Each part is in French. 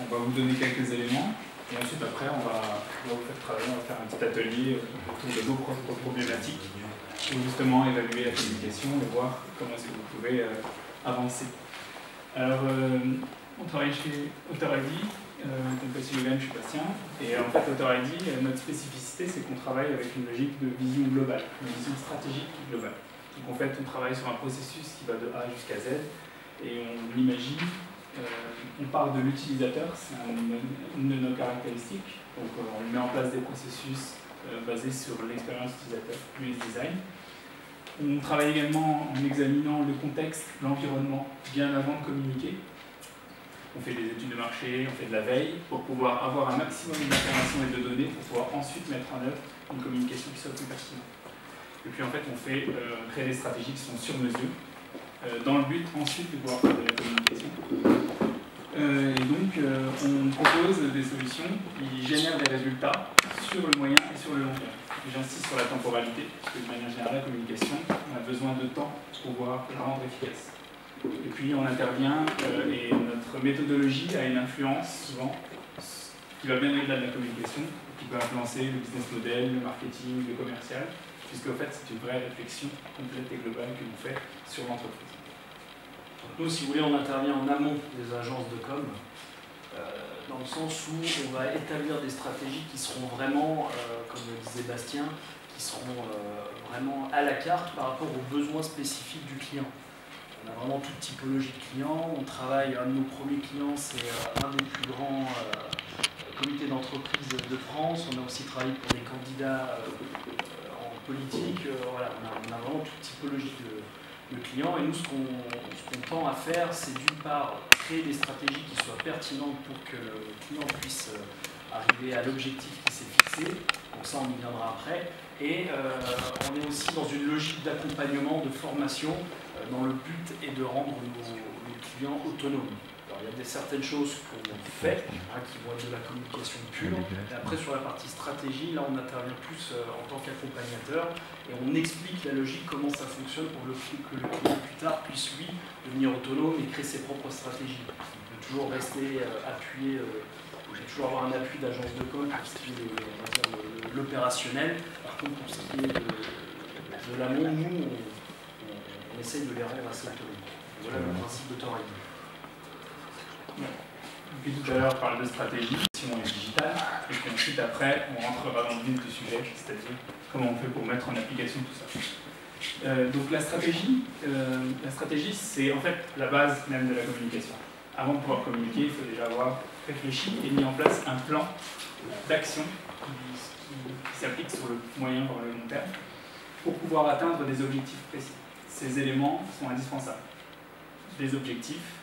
on va vous donner quelques éléments, et ensuite après on va vous faire travailler, on va faire un petit atelier autour de vos propres problématiques, pour justement évaluer la communication et voir comment est-ce que vous pouvez avancer. Alors, on travaille chez AuthorID, donc je suis Bastien, et en fait AuthorID, notre spécificité c'est qu'on travaille avec une logique de vision globale, une vision stratégique globale. Donc en fait on travaille sur un processus qui va de A jusqu'à Z, et on imagine, on part de l'utilisateur, c'est une de nos caractéristiques, donc on met en place des processus basés sur l'expérience utilisateur, UX design. On travaille également en examinant le contexte, l'environnement, bien avant de communiquer. On fait des études de marché, on fait de la veille, pour pouvoir avoir un maximum d'informations et de données, pour pouvoir ensuite mettre en œuvre une communication qui soit plus pertinente. Et puis en fait, on fait créer des stratégies qui sont sur mesure, dans le but ensuite de pouvoir faire de la communication. Et donc, on propose des solutions qui génèrent des résultats sur le moyen et sur le long terme. J'insiste sur la temporalité, parce que de manière générale, la communication, on a besoin de temps pour pouvoir la rendre efficace. Et puis, on intervient, et notre méthodologie a une influence, souvent, qui va bien au-delà de la communication, qui peut influencer le business model, le marketing, le commercial, puisque, en fait, c'est une vraie réflexion complète et globale que l'on fait sur l'entreprise. Nous, si vous voulez, on intervient en amont des agences de com, dans le sens où on va établir des stratégies qui seront vraiment, comme le disait Bastien, qui seront vraiment à la carte par rapport aux besoins spécifiques du client. On a vraiment toute typologie de clients. On travaille, un de nos premiers clients, c'est un des plus grands comités d'entreprise de France. On a aussi travaillé pour des candidats en politique. Voilà, on a vraiment toute typologie de clients. Et nous, ce qu'on tend à faire, c'est d'une part créer des stratégies qui soient pertinentes pour que le client puisse arriver à l'objectif qui s'est fixé. Donc ça, on y viendra après. Et on est aussi dans une logique d'accompagnement, de formation, dans le but est de rendre nos clients autonomes. Alors, il y a certaines choses qu'on fait, qui vont être de la communication pure. Et après, sur la partie stratégie, là, on intervient plus en tant qu'accompagnateur et on explique la logique, comment ça fonctionne pour que le client plus tard puisse, lui, devenir autonome et créer ses propres stratégies. Il peut toujours rester appuyé, toujours avoir un appui d'agence de com pour ce qui est l'opérationnel. Par contre, pour ce qui est de l'amont, nous, on essaye de les rendre assez autonomes. Voilà le principe d'AuthorID. Depuis tout à l'heure, on parle de stratégie, si on est digital, et puis ensuite, après, on rentrera dans le vif du sujet, c'est-à-dire comment on fait pour mettre en application tout ça. Donc la stratégie, c'est en fait la base même de la communication. Avant de pouvoir communiquer, il faut déjà avoir réfléchi et mis en place un plan d'action qui s'applique sur le moyen voire le long terme pour pouvoir atteindre des objectifs précis. Ces éléments sont indispensables. Des objectifs,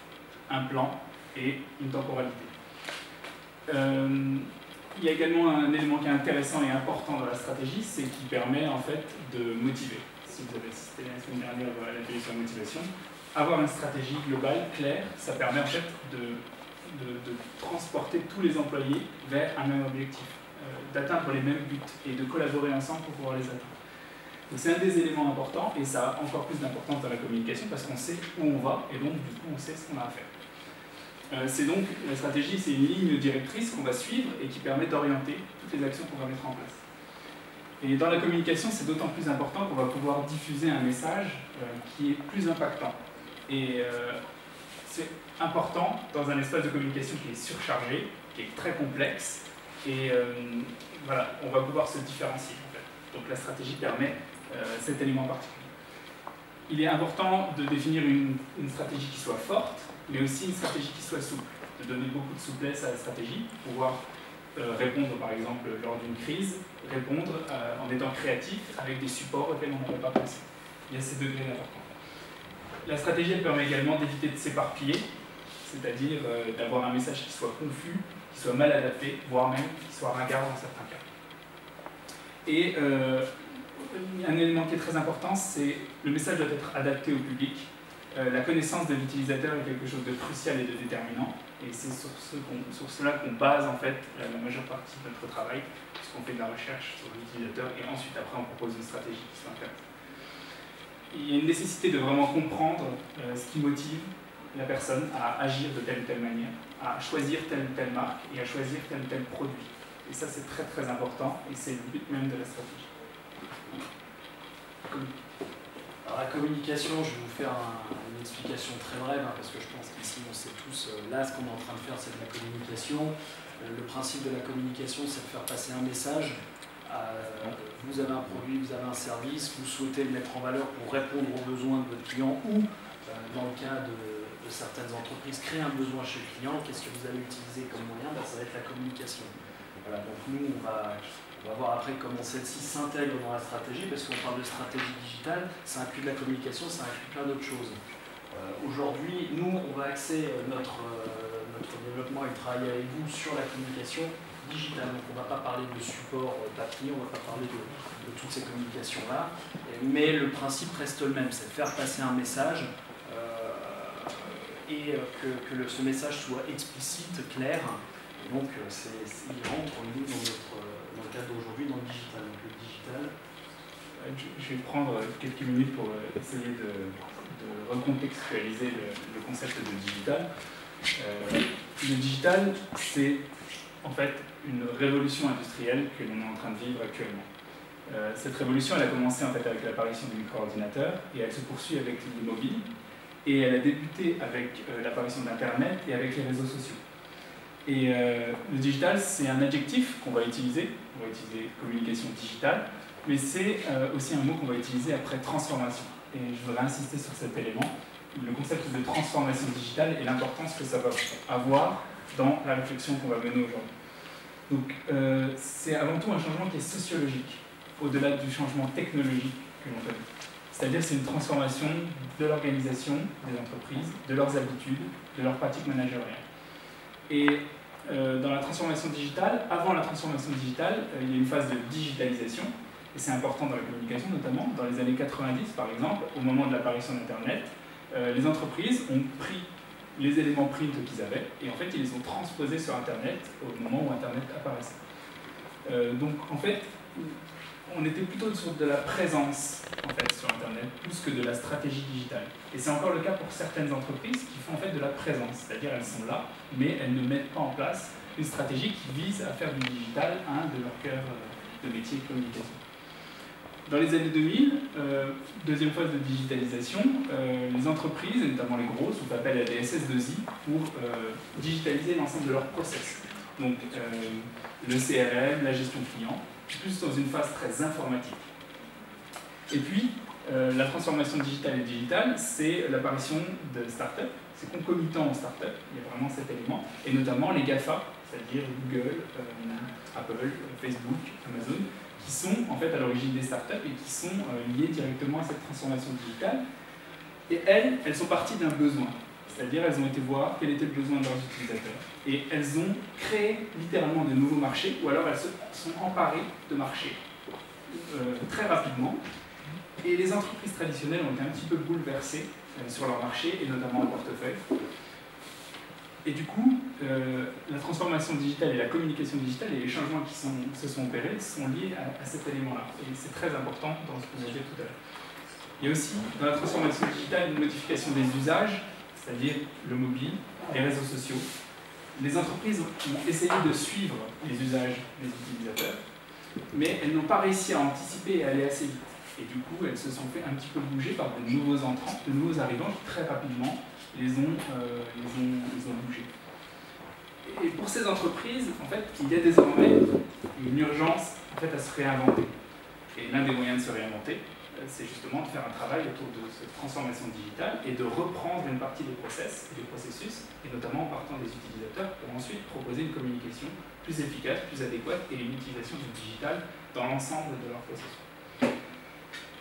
un plan et une temporalité. Il y a également un élément qui est intéressant et important dans la stratégie, c'est qu'il permet en fait de motiver. Si vous avez assisté la semaine dernière à l'atelier sur la motivation, avoir une stratégie globale, claire, ça permet en fait de transporter tous les employés vers un même objectif, d'atteindre les mêmes buts et de collaborer ensemble pour pouvoir les atteindre. Donc c'est un des éléments importants et ça a encore plus d'importance dans la communication parce qu'on sait où on va et donc du coup on sait ce qu'on a à faire. C'est donc, la stratégie, c'est une ligne directrice qu'on va suivre et qui permet d'orienter toutes les actions qu'on va mettre en place. Et dans la communication, c'est d'autant plus important qu'on va pouvoir diffuser un message qui est plus impactant. Et c'est important dans un espace de communication qui est surchargé, qui est très complexe, et voilà, on va pouvoir se différencier en fait. Donc la stratégie permet cet élément particulier. Il est important de définir une stratégie qui soit forte, mais aussi une stratégie qui soit souple, de donner beaucoup de souplesse à la stratégie, pour pouvoir répondre par exemple lors d'une crise, répondre en étant créatif avec des supports auxquels on n'aurait pas pensé. Il y a ces degrés d'importance. La stratégie elle permet également d'éviter de s'éparpiller, c'est-à-dire d'avoir un message qui soit confus, qui soit mal adapté, voire même qui soit ringard dans certains cas. Et un élément qui est très important, c'est le message doit être adapté au public. La connaissance de l'utilisateur est quelque chose de crucial et de déterminant, et c'est sur cela qu'on base en fait la majeure partie de notre travail, puisqu'on fait de la recherche sur l'utilisateur et ensuite après on propose une stratégie qui soit intéressante. Il y a une nécessité de vraiment comprendre ce qui motive la personne à agir de telle ou telle manière, à choisir telle ou telle marque et à choisir tel ou tel produit. Et ça, c'est très très important et c'est le but même de la stratégie. Alors la communication, je vais vous faire une explication très brève, parce que je pense qu'ici on sait tous, là ce qu'on est en train de faire c'est de la communication. Le principe de la communication c'est de faire passer un message. Vous avez un produit, vous avez un service, vous souhaitez le mettre en valeur pour répondre aux besoins de votre client ou, dans le cas de certaines entreprises, créer un besoin chez le client. Qu'est-ce que vous allez utiliser comme moyen? Ça va être la communication. Voilà, donc nous on va voir après comment celle-ci s'intègre dans la stratégie, parce qu'on parle de stratégie digitale, ça inclut de la communication, ça inclut plein d'autres choses. Aujourd'hui, nous, on va axer notre développement et le travail avec vous sur la communication digitale. Donc on ne va pas parler de support papier, on ne va pas parler de toutes ces communications-là, mais le principe reste le même, c'est de faire passer un message et que ce message soit explicite, clair. Et donc il rentre nous dans le cadre d'aujourd'hui dans le digital. Donc le digital. Je vais prendre quelques minutes pour essayer de recontextualiser le concept de digital. Le digital, c'est en fait une révolution industrielle que l'on est en train de vivre actuellement. Cette révolution, elle a commencé en fait avec l'apparition du micro-ordinateur et elle se poursuit avec le mobile. Et elle a débuté avec l'apparition d'Internet et avec les réseaux sociaux. Et le digital, c'est un adjectif qu'on va utiliser. On va utiliser communication digitale, mais c'est aussi un mot qu'on va utiliser après transformation. Et je voudrais insister sur cet élément, le concept de transformation digitale et l'importance que ça va avoir dans la réflexion qu'on va mener aujourd'hui. Donc c'est avant tout un changement qui est sociologique, au-delà du changement technologique que l'on connaît. C'est-à-dire c'est une transformation de l'organisation des entreprises, de leurs habitudes, de leurs pratiques managériales. Et dans la transformation digitale, avant la transformation digitale, il y a une phase de digitalisation, et c'est important dans la communication notamment. Dans les années 90 par exemple, au moment de l'apparition d'Internet, les entreprises ont pris les éléments print qu'ils avaient, et en fait ils les ont transposés sur Internet au moment où Internet apparaissait. Donc en fait, on était plutôt sur de la présence en fait, sur Internet, plus que de la stratégie digitale. Et c'est encore le cas pour certaines entreprises qui font en fait de la présence, c'est-à-dire elles sont là, mais elles ne mettent pas en place une stratégie qui vise à faire du digital un de leurs cœurs de métier de communication. Dans les années 2000, deuxième phase de digitalisation, les entreprises, et notamment les grosses, ont appel à des SS2I pour digitaliser l'ensemble de leurs process. Donc le CRM, la gestion client, plus dans une phase très informatique. Et puis, la transformation digitale et digitale, c'est l'apparition de start-up, c'est concomitant aux start-up, il y a vraiment cet élément, et notamment les GAFA, c'est-à-dire Google, Apple, Facebook, Amazon, qui sont en fait à l'origine des start-up et qui sont liées directement à cette transformation digitale. Et elles sont parties d'un besoin, c'est-à-dire elles ont été voir quel était le besoin de leurs utilisateurs. Et elles ont créé littéralement de nouveaux marchés, ou alors elles se sont emparées de marchés très rapidement. Et les entreprises traditionnelles ont été un petit peu bouleversées sur leur marché, et notamment en portefeuille. Et du coup, la transformation digitale et la communication digitale et les changements qui se sont opérés sont liés à cet élément-là. Et c'est très important dans ce que vous avez dit tout à l'heure. Il y a aussi, dans la transformation digitale, une modification des usages, c'est-à-dire le mobile, les réseaux sociaux. Les entreprises ont essayé de suivre les usages des utilisateurs, mais elles n'ont pas réussi à anticiper et à aller assez vite. Et du coup, elles se sont fait un petit peu bouger par de nouveaux entrants, de nouveaux arrivants qui très rapidement les ont bougés. Et pour ces entreprises, en fait, il y a désormais une urgence en fait, à se réinventer. Et l'un des moyens de se réinventer, c'est justement de faire un travail autour de cette transformation digitale et de reprendre une partie des process et des processus, et notamment en partant des utilisateurs, pour ensuite proposer une communication plus efficace, plus adéquate et une utilisation du digital dans l'ensemble de leur processus.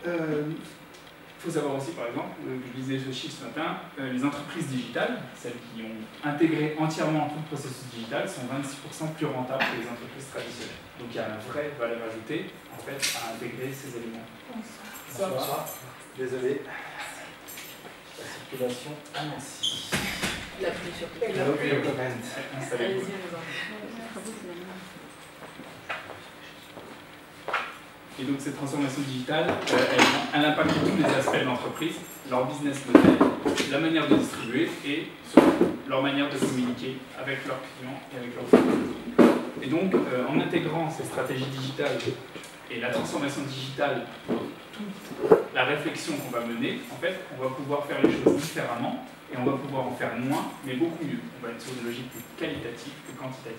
Il faut savoir aussi, par exemple, je lisais ce chiffre ce matin, les entreprises digitales, celles qui ont intégré entièrement tout le processus digital, sont 26% plus rentables que les entreprises traditionnelles. Donc il y a une vraie valeur ajoutée en fait, à intégrer ces éléments. Bonsoir. Désolé. La circulation à Nancy. La plus sur Installez-vous. Et donc cette transformation digitale, elle impacte tous les aspects de l'entreprise, leur business model, la manière de distribuer et surtout leur manière de communiquer avec leurs clients et avec leurs entreprises. Et donc, en intégrant ces stratégies digitales et la transformation digitale dans toute la réflexion qu'on va mener, en fait, on va pouvoir faire les choses différemment et on va pouvoir en faire moins, mais beaucoup mieux. On va être sur une logique plus qualitative que quantitative.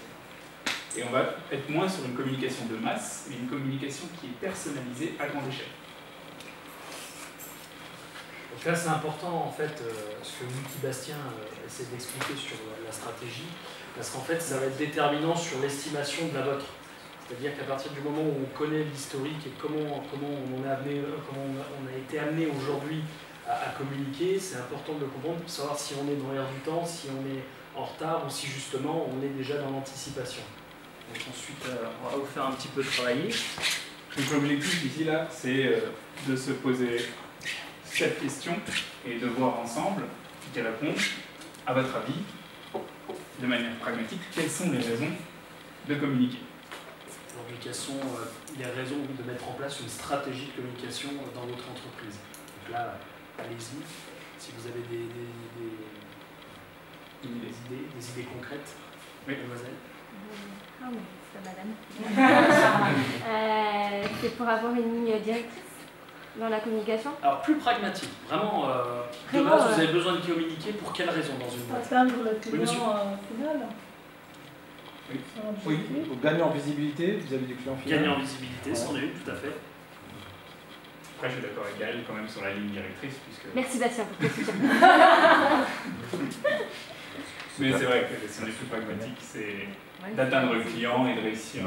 Et on va être moins sur une communication de masse, mais une communication qui est personnalisée à grande échelle. Donc là, c'est important, en fait, ce que Luc Bastien essaie d'expliquer sur la stratégie, parce qu'en fait, ça va être déterminant sur l'estimation de la vôtre. C'est-à-dire qu'à partir du moment où on connaît l'historique et comment on a été amené aujourd'hui à communiquer, c'est important de le comprendre pour savoir si on est dans l'air du temps, si on est en retard ou si justement on est déjà dans l'anticipation. Donc ensuite, on va vous faire un petit peu travailler. Donc l'objectif ici, là, c'est de se poser cette question et de voir ensemble et répondre, à votre avis, de manière pragmatique, quelles sont les raisons de communiquer. Donc quelles sont les raisons de mettre en place une stratégie de communication dans votre entreprise. Donc là, allez-y, si vous avez des idées concrètes. Oui, mademoiselle. Ah oui, c'est madame. C'est pour avoir une ligne directrice dans la communication. Alors plus pragmatique, vraiment, de base, vous avez besoin de communiquer pour quelle raison dans une boîte? Atteindre le client final. Oui. Oui, donc gagner en visibilité vis-à-vis du client final. Gagner en visibilité, c'en est une, tout à fait. Après, je suis d'accord avec Gaël quand même sur la ligne directrice, puisque... Merci Bastien pour tes soutiens. Mais c'est vrai que si on est plus pragmatique, c'est d'atteindre le client et de réussir.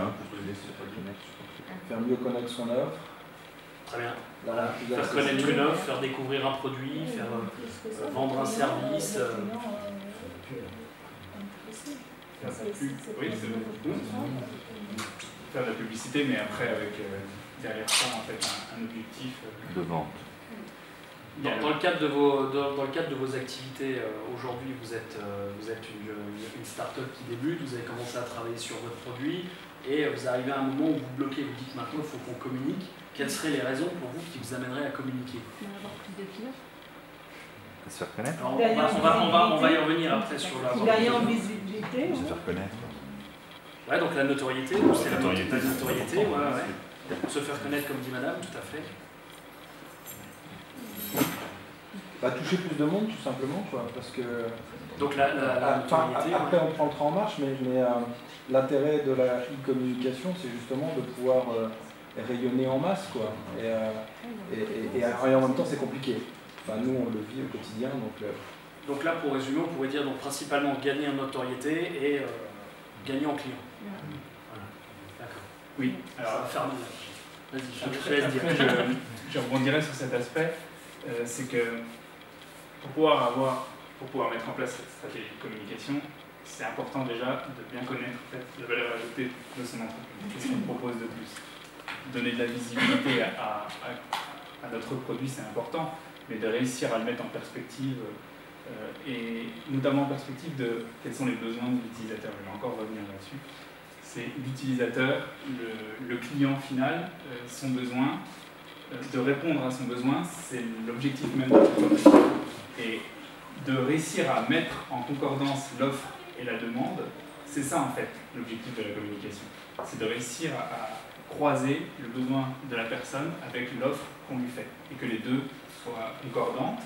Faire mieux connaître son offre. Très bien. Voilà. Faire connaître une offre, faire découvrir un produit, faire vendre un service. Oui, c'est vrai. Faire de la publicité, mais après avec derrière ça en fait un objectif de vente. Dans le cadre de vos activités, aujourd'hui vous êtes une start-up qui débute, vous avez commencé à travailler sur votre produit et vous arrivez à un moment où vous bloquez, vous dites maintenant il faut qu'on communique. Quelles seraient les raisons pour vous qui vous amèneraient à communiquer? Avoir plus de clients. Se faire connaître. Alors, on va y revenir après sur la... Gagner en visibilité. Se faire connaître. Ouais, donc la notoriété, c'est la notoriété, ouais. Se faire connaître comme dit madame, tout à fait. Bah, toucher plus de monde tout simplement, quoi, parce que... Donc la notoriété... Après on prendra en marche, mais l'intérêt de la e-communication, c'est justement de pouvoir rayonner en masse, quoi. Et en même temps, c'est compliqué. Enfin, nous, on le vit au quotidien, Donc là, pour résumer, on pourrait dire donc, principalement gagner en notoriété et gagner en client. Voilà. D'accord. Oui, alors ça va faire mal. Vas-y, je te laisse dire. Je rebondirai sur cet aspect, c'est que pour pouvoir mettre en place cette stratégie de communication, c'est important déjà de bien connaître en fait, la valeur ajoutée de son entreprise. Qu'est-ce qu'on propose de plus? Donner de la visibilité à notre produit, c'est important, mais de réussir à le mettre en perspective, et notamment en perspective de quels sont les besoins de l'utilisateur. Je vais encore revenir là-dessus. C'est l'utilisateur, le client final, son besoin, de répondre à son besoin, c'est l'objectif même de l'entreprise. Et de réussir à mettre en concordance l'offre et la demande, c'est ça en fait l'objectif de la communication. C'est de réussir à croiser le besoin de la personne avec l'offre qu'on lui fait et que les deux soient concordantes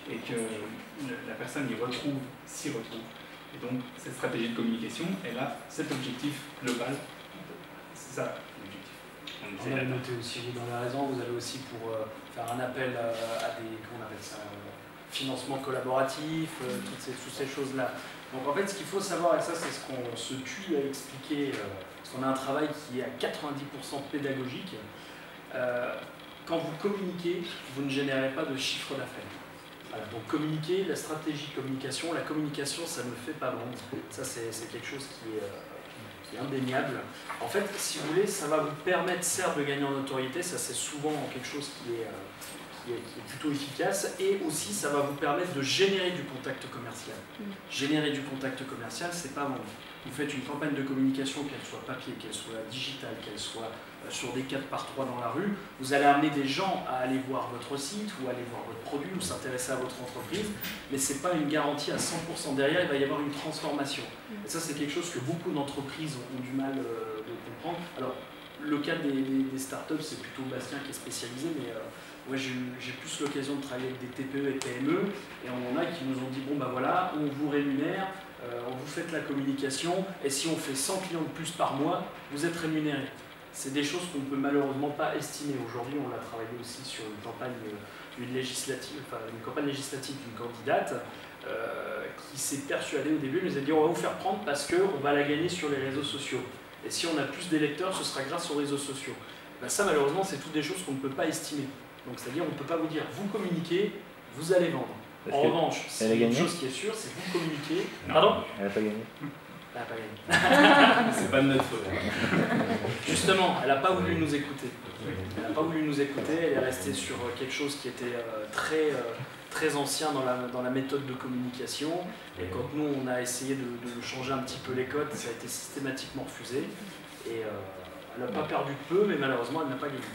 et que la personne s'y retrouve. Et donc cette stratégie de communication, elle a cet objectif global. C'est ça l'objectif. Vous avez noté aussi, vous dans la raison, vous avez aussi pour faire un appel à des, comment on appelle ça, financement collaboratif, toutes ces choses-là. Donc en fait, ce qu'il faut savoir, et ça c'est ce qu'on se tue à expliquer, parce qu'on a un travail qui est à 90% pédagogique, quand vous communiquez, vous ne générez pas de chiffre d'affaires. Voilà, donc communiquer, la stratégie de communication, la communication ça ne fait pas vendre. Ça c'est quelque chose qui est indéniable. En fait, si vous voulez, ça va vous permettre certes de gagner en notoriété, ça c'est souvent quelque chose qui est plutôt efficace, et aussi ça va vous permettre de générer du contact commercial. Générer du contact commercial, c'est pas vendre. Vous faites une campagne de communication, qu'elle soit papier, qu'elle soit digitale, qu'elle soit sur des 4x3 dans la rue, vous allez amener des gens à aller voir votre site ou aller voir votre produit ou s'intéresser à votre entreprise, mais ce n'est pas une garantie à 100%. Derrière, il va y avoir une transformation. Et ça, c'est quelque chose que beaucoup d'entreprises ont du mal de comprendre. Alors, le cas des startups, c'est plutôt Bastien qui est spécialisé, mais moi j'ai plus l'occasion de travailler avec des TPE et PME, et on en a qui nous ont dit, bon ben voilà, on vous rémunère, on vous fait la communication, et si on fait 100 clients de plus par mois, vous êtes rémunéré. C'est des choses qu'on ne peut malheureusement pas estimer. Aujourd'hui, on l'a travaillé aussi sur une campagne législative d'une candidate qui s'est persuadée au début, elle nous a dit on va vous faire prendre parce qu'on va la gagner sur les réseaux sociaux. Et si on a plus d'électeurs, ce sera grâce aux réseaux sociaux. Ben ça, malheureusement, c'est toutes des choses qu'on ne peut pas estimer. Donc, c'est-à-dire, on ne peut pas vous dire, vous communiquez, vous allez vendre. En revanche, une chose qui est sûre, c'est vous communiquez. Pardon ? Elle n'a pas gagné. Elle n'a pas gagné. C'est pas de notre faute. Justement, elle n'a pas voulu nous écouter. Elle n'a pas voulu nous écouter, elle est restée sur quelque chose qui était très ancien dans la méthode de communication. Et quand nous, on a essayé de changer un petit peu les codes, ça a été systématiquement refusé. Et elle n'a pas perdu de peu, mais malheureusement, elle n'a pas gagné.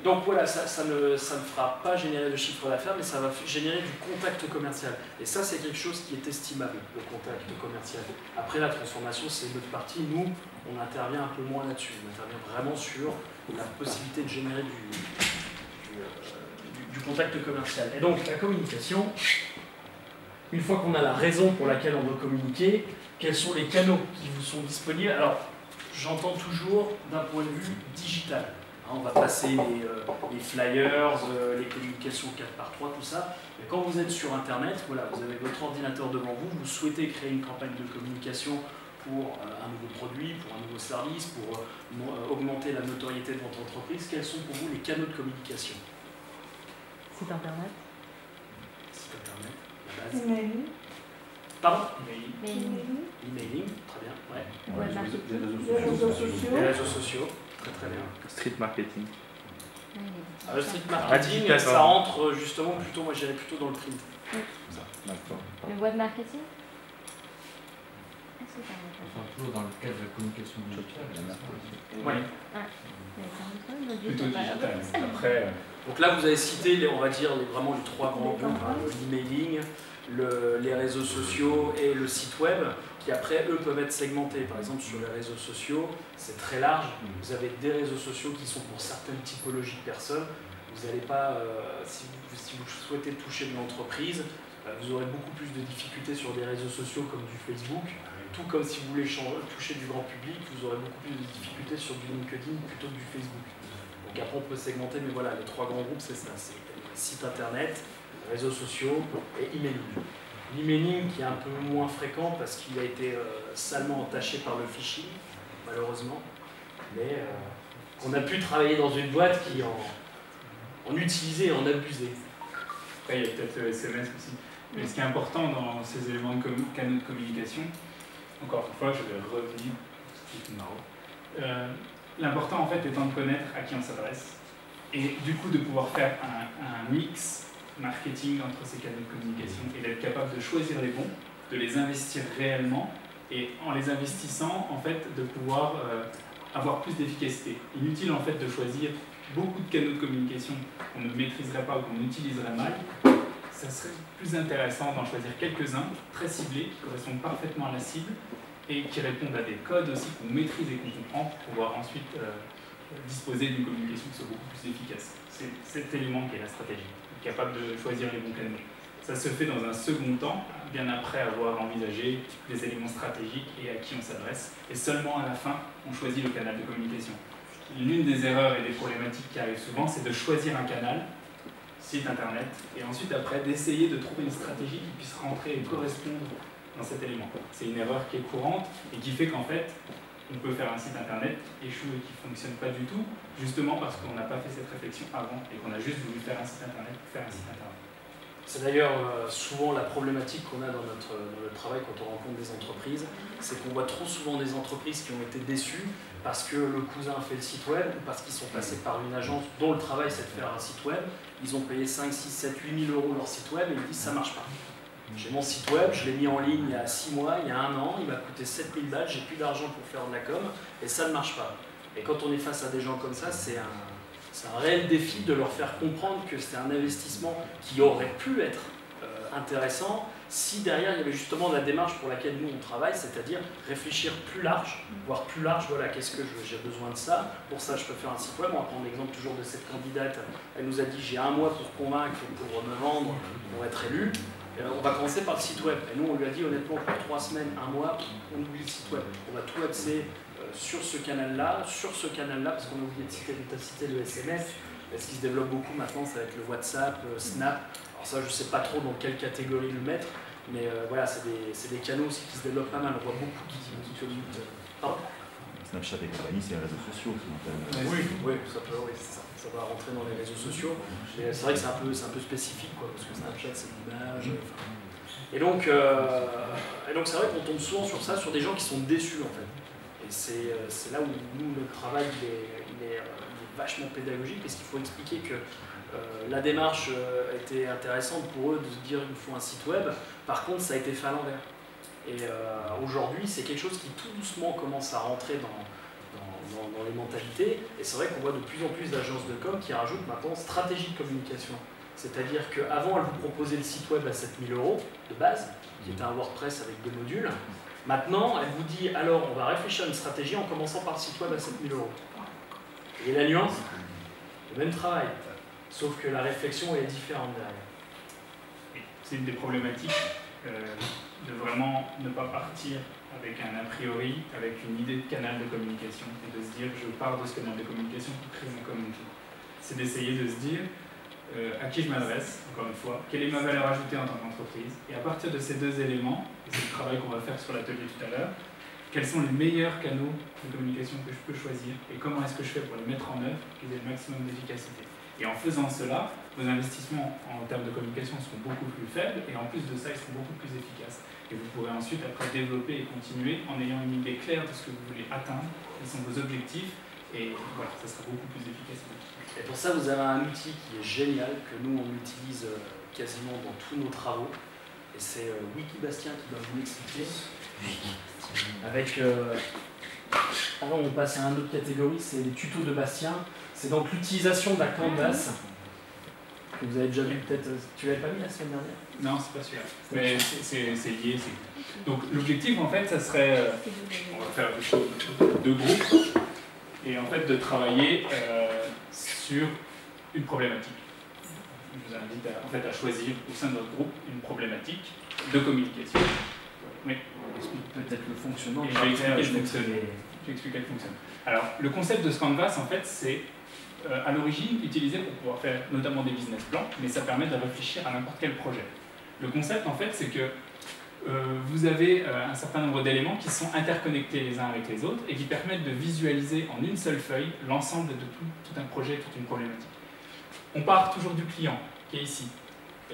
Donc voilà, ça ne fera pas générer de chiffre d'affaires, mais ça va générer du contact commercial. Et ça, c'est quelque chose qui est estimable, le contact commercial. Après, la transformation, c'est notre partie. Nous, on intervient un peu moins là-dessus. On intervient vraiment sur la possibilité de générer du contact commercial. Et donc, la communication, une fois qu'on a la raison pour laquelle on veut communiquer, quels sont les canaux qui vous sont disponibles? Alors, j'entends toujours d'un point de vue digital. On va passer les flyers, les communications 4x3, tout ça. Mais quand vous êtes sur Internet, voilà, vous avez votre ordinateur devant vous, vous souhaitez créer une campagne de communication pour un nouveau produit, pour un nouveau service, pour augmenter la notoriété de votre entreprise. Quels sont pour vous les canaux de communication? Site Internet. Site Internet, la base. Emailing. Pardon? Emailing. Très bien. Ouais. Les réseaux sociaux. Les réseaux sociaux. Très bien. Street marketing. Le street marketing, ça rentre justement plutôt, moi j'irais plutôt dans le print. Le web marketing? Enfin, toujours dans le cadre de la communication digitale. Oui. Plutôt digital. Après, donc là, vous avez cité, on va dire, vraiment les trois grands groupes, hein, l'emailing, les réseaux sociaux et le site web, qui après, eux, peuvent être segmentés. Par exemple, sur les réseaux sociaux, c'est très large. Vous avez des réseaux sociaux qui sont pour certaines typologies de personnes. Vous n'allez pas, si vous souhaitez toucher de l'entreprise, vous aurez beaucoup plus de difficultés sur des réseaux sociaux comme du Facebook. Tout comme si vous voulez toucher du grand public, vous aurez beaucoup plus de difficultés sur du LinkedIn plutôt que du Facebook. Donc après, on peut segmenter, mais voilà, les trois grands groupes, c'est ça. C'est site internet, réseaux sociaux et emailing. L'emailing qui est un peu moins fréquent parce qu'il a été salement entaché par le phishing, malheureusement. Mais on a pu travailler dans une boîte qui en utilisait et en abusait. après, il y a peut-être le SMS aussi. Mais ce qui est important dans ces éléments de canaux de communication, encore une fois, je vais revenir, c'est marrant. L'important en fait étant de connaître à qui on s'adresse et du coup de pouvoir faire un mix marketing entre ces canaux de communication et d'être capable de choisir les bons, de les investir réellement et en les investissant en fait de pouvoir avoir plus d'efficacité. Inutile en fait de choisir beaucoup de canaux de communication qu'on ne maîtriserait pas ou qu'on utiliserait mal. Ça serait plus intéressant d'en choisir quelques-uns, très ciblés, qui correspondent parfaitement à la cible et qui répondent à des codes aussi qu'on maîtrise et qu'on comprend pour pouvoir ensuite disposer d'une communication qui soit beaucoup plus efficace. C'est cet élément qui est la stratégie, être capable de choisir les bons canaux. Ça se fait dans un second temps, bien après avoir envisagé les éléments stratégiques et à qui on s'adresse. Et seulement à la fin, on choisit le canal de communication. L'une des erreurs et des problématiques qui arrivent souvent, c'est de choisir un canal, site internet, et ensuite après d'essayer de trouver une stratégie qui puisse rentrer et correspondre dans cet élément. C'est une erreur qui est courante et qui fait qu'en fait, on peut faire un site internet qui échoue et qui ne fonctionne pas du tout, justement parce qu'on n'a pas fait cette réflexion avant et qu'on a juste voulu faire un site internet pour faire un site internet. C'est d'ailleurs souvent la problématique qu'on a dans notre travail quand on rencontre des entreprises, c'est qu'on voit trop souvent des entreprises qui ont été déçues parce que le cousin a fait le site web ou parce qu'ils sont passés par une agence dont le travail c'est de faire un site web. Ils ont payé 5, 6, 7, 8 000 € leur site web et ils disent ça marche pas. J'ai mon site web, je l'ai mis en ligne il y a 6 mois, il y a 1 an, il m'a coûté 7000 balles, j'ai plus d'argent pour faire de la com, et ça ne marche pas. Et quand on est face à des gens comme ça, c'est un réel défi de leur faire comprendre que c'est un investissement qui aurait pu être intéressant si derrière il y avait justement la démarche pour laquelle nous on travaille, c'est-à-dire réfléchir plus large, voire plus large, voilà, qu'est-ce que j'ai besoin de ça, pour ça je peux faire un site web. On va prendre l'exemple toujours de cette candidate, elle nous a dit j'ai 1 mois pour convaincre, pour me vendre, pour être élue. On va commencer par le site web. Et nous, on lui a dit honnêtement, pour 3 semaines, 1 mois, on oublie le site web. On va tout axer sur ce canal-là, parce qu'on a oublié de citer le SMS. Et ce qui se développe beaucoup maintenant, ça va être le WhatsApp, Snap. Alors ça, je ne sais pas trop dans quelle catégorie le mettre, mais voilà, c'est des canaux aussi qui se développent pas mal. On voit beaucoup qui communiquent. Snapchat et compagnie, c'est les réseaux sociaux. Oui, ça va rentrer dans les réseaux sociaux. C'est vrai que c'est un peu spécifique, quoi, parce que Snapchat, c'est l'image. Et donc c'est vrai qu'on tombe souvent sur ça, sur des gens qui sont déçus, en fait. Et c'est là où nous, notre travail, il est vachement pédagogique, parce qu'il faut expliquer que la démarche était intéressante pour eux de se dire il faut un site web. Par contre, ça a été fait à l'envers. Et aujourd'hui, c'est quelque chose qui tout doucement commence à rentrer dans les mentalités. Et c'est vrai qu'on voit de plus en plus d'agences de com qui rajoutent maintenant stratégie de communication. C'est-à-dire qu'avant, elles vous proposaient le site web à 7 000 € de base, qui était un WordPress avec 2 modules. Maintenant, elle vous dit alors on va réfléchir à une stratégie en commençant par le site web à 7 000 €. Et la nuance, le même travail, sauf que la réflexion est différente derrière. C'est une des problématiques de vraiment ne pas partir avec un a priori, avec une idée de canal de communication et de se dire je pars de ce canal de communication pour créer ma communauté. C'est d'essayer de se dire à qui je m'adresse, encore une fois, quelle est ma valeur ajoutée en tant qu'entreprise, et à partir de ces 2 éléments, et c'est le travail qu'on va faire sur l'atelier tout à l'heure, quels sont les meilleurs canaux de communication que je peux choisir et comment est-ce que je fais pour les mettre en œuvre pour qu'ils aient le maximum d'efficacité. Et en faisant cela, vos investissements en termes de communication seront beaucoup plus faibles et en plus de ça, ils seront beaucoup plus efficaces. Et vous pourrez ensuite après développer et continuer en ayant une idée claire de ce que vous voulez atteindre, quels sont vos objectifs, et voilà, ça sera beaucoup plus efficace. Et pour ça, vous avez un outil qui est génial, que nous on utilise quasiment dans tous nos travaux, et c'est Wikibastien qui va vous l'expliquer. Avec, avant on passe à une autre catégorie, c'est les tutos de Bastien. C'est donc l'utilisation de la Canvas, que vous avez déjà vu peut-être. Tu l'avais pas mis la semaine dernière? Non, c'est pas celui-là. Mais c'est lié. Donc l'objectif en fait, ça serait, on va faire 2 groupes, et en fait de travailler sur une problématique. Je vous invite à choisir au sein de notre groupe une problématique de communication. Oui. Peut-être le fonctionnement. Et je vais expliquer le fonctionnement. Alors, le concept de ce Canvas, en fait, c'est à l'origine utilisé pour pouvoir faire notamment des business plans, mais ça permet de réfléchir à n'importe quel projet. Le concept, en fait, c'est que vous avez un certain nombre d'éléments qui sont interconnectés les uns avec les autres et qui permettent de visualiser en une seule feuille l'ensemble de tout un projet, toute une problématique. On part toujours du client, qui est ici.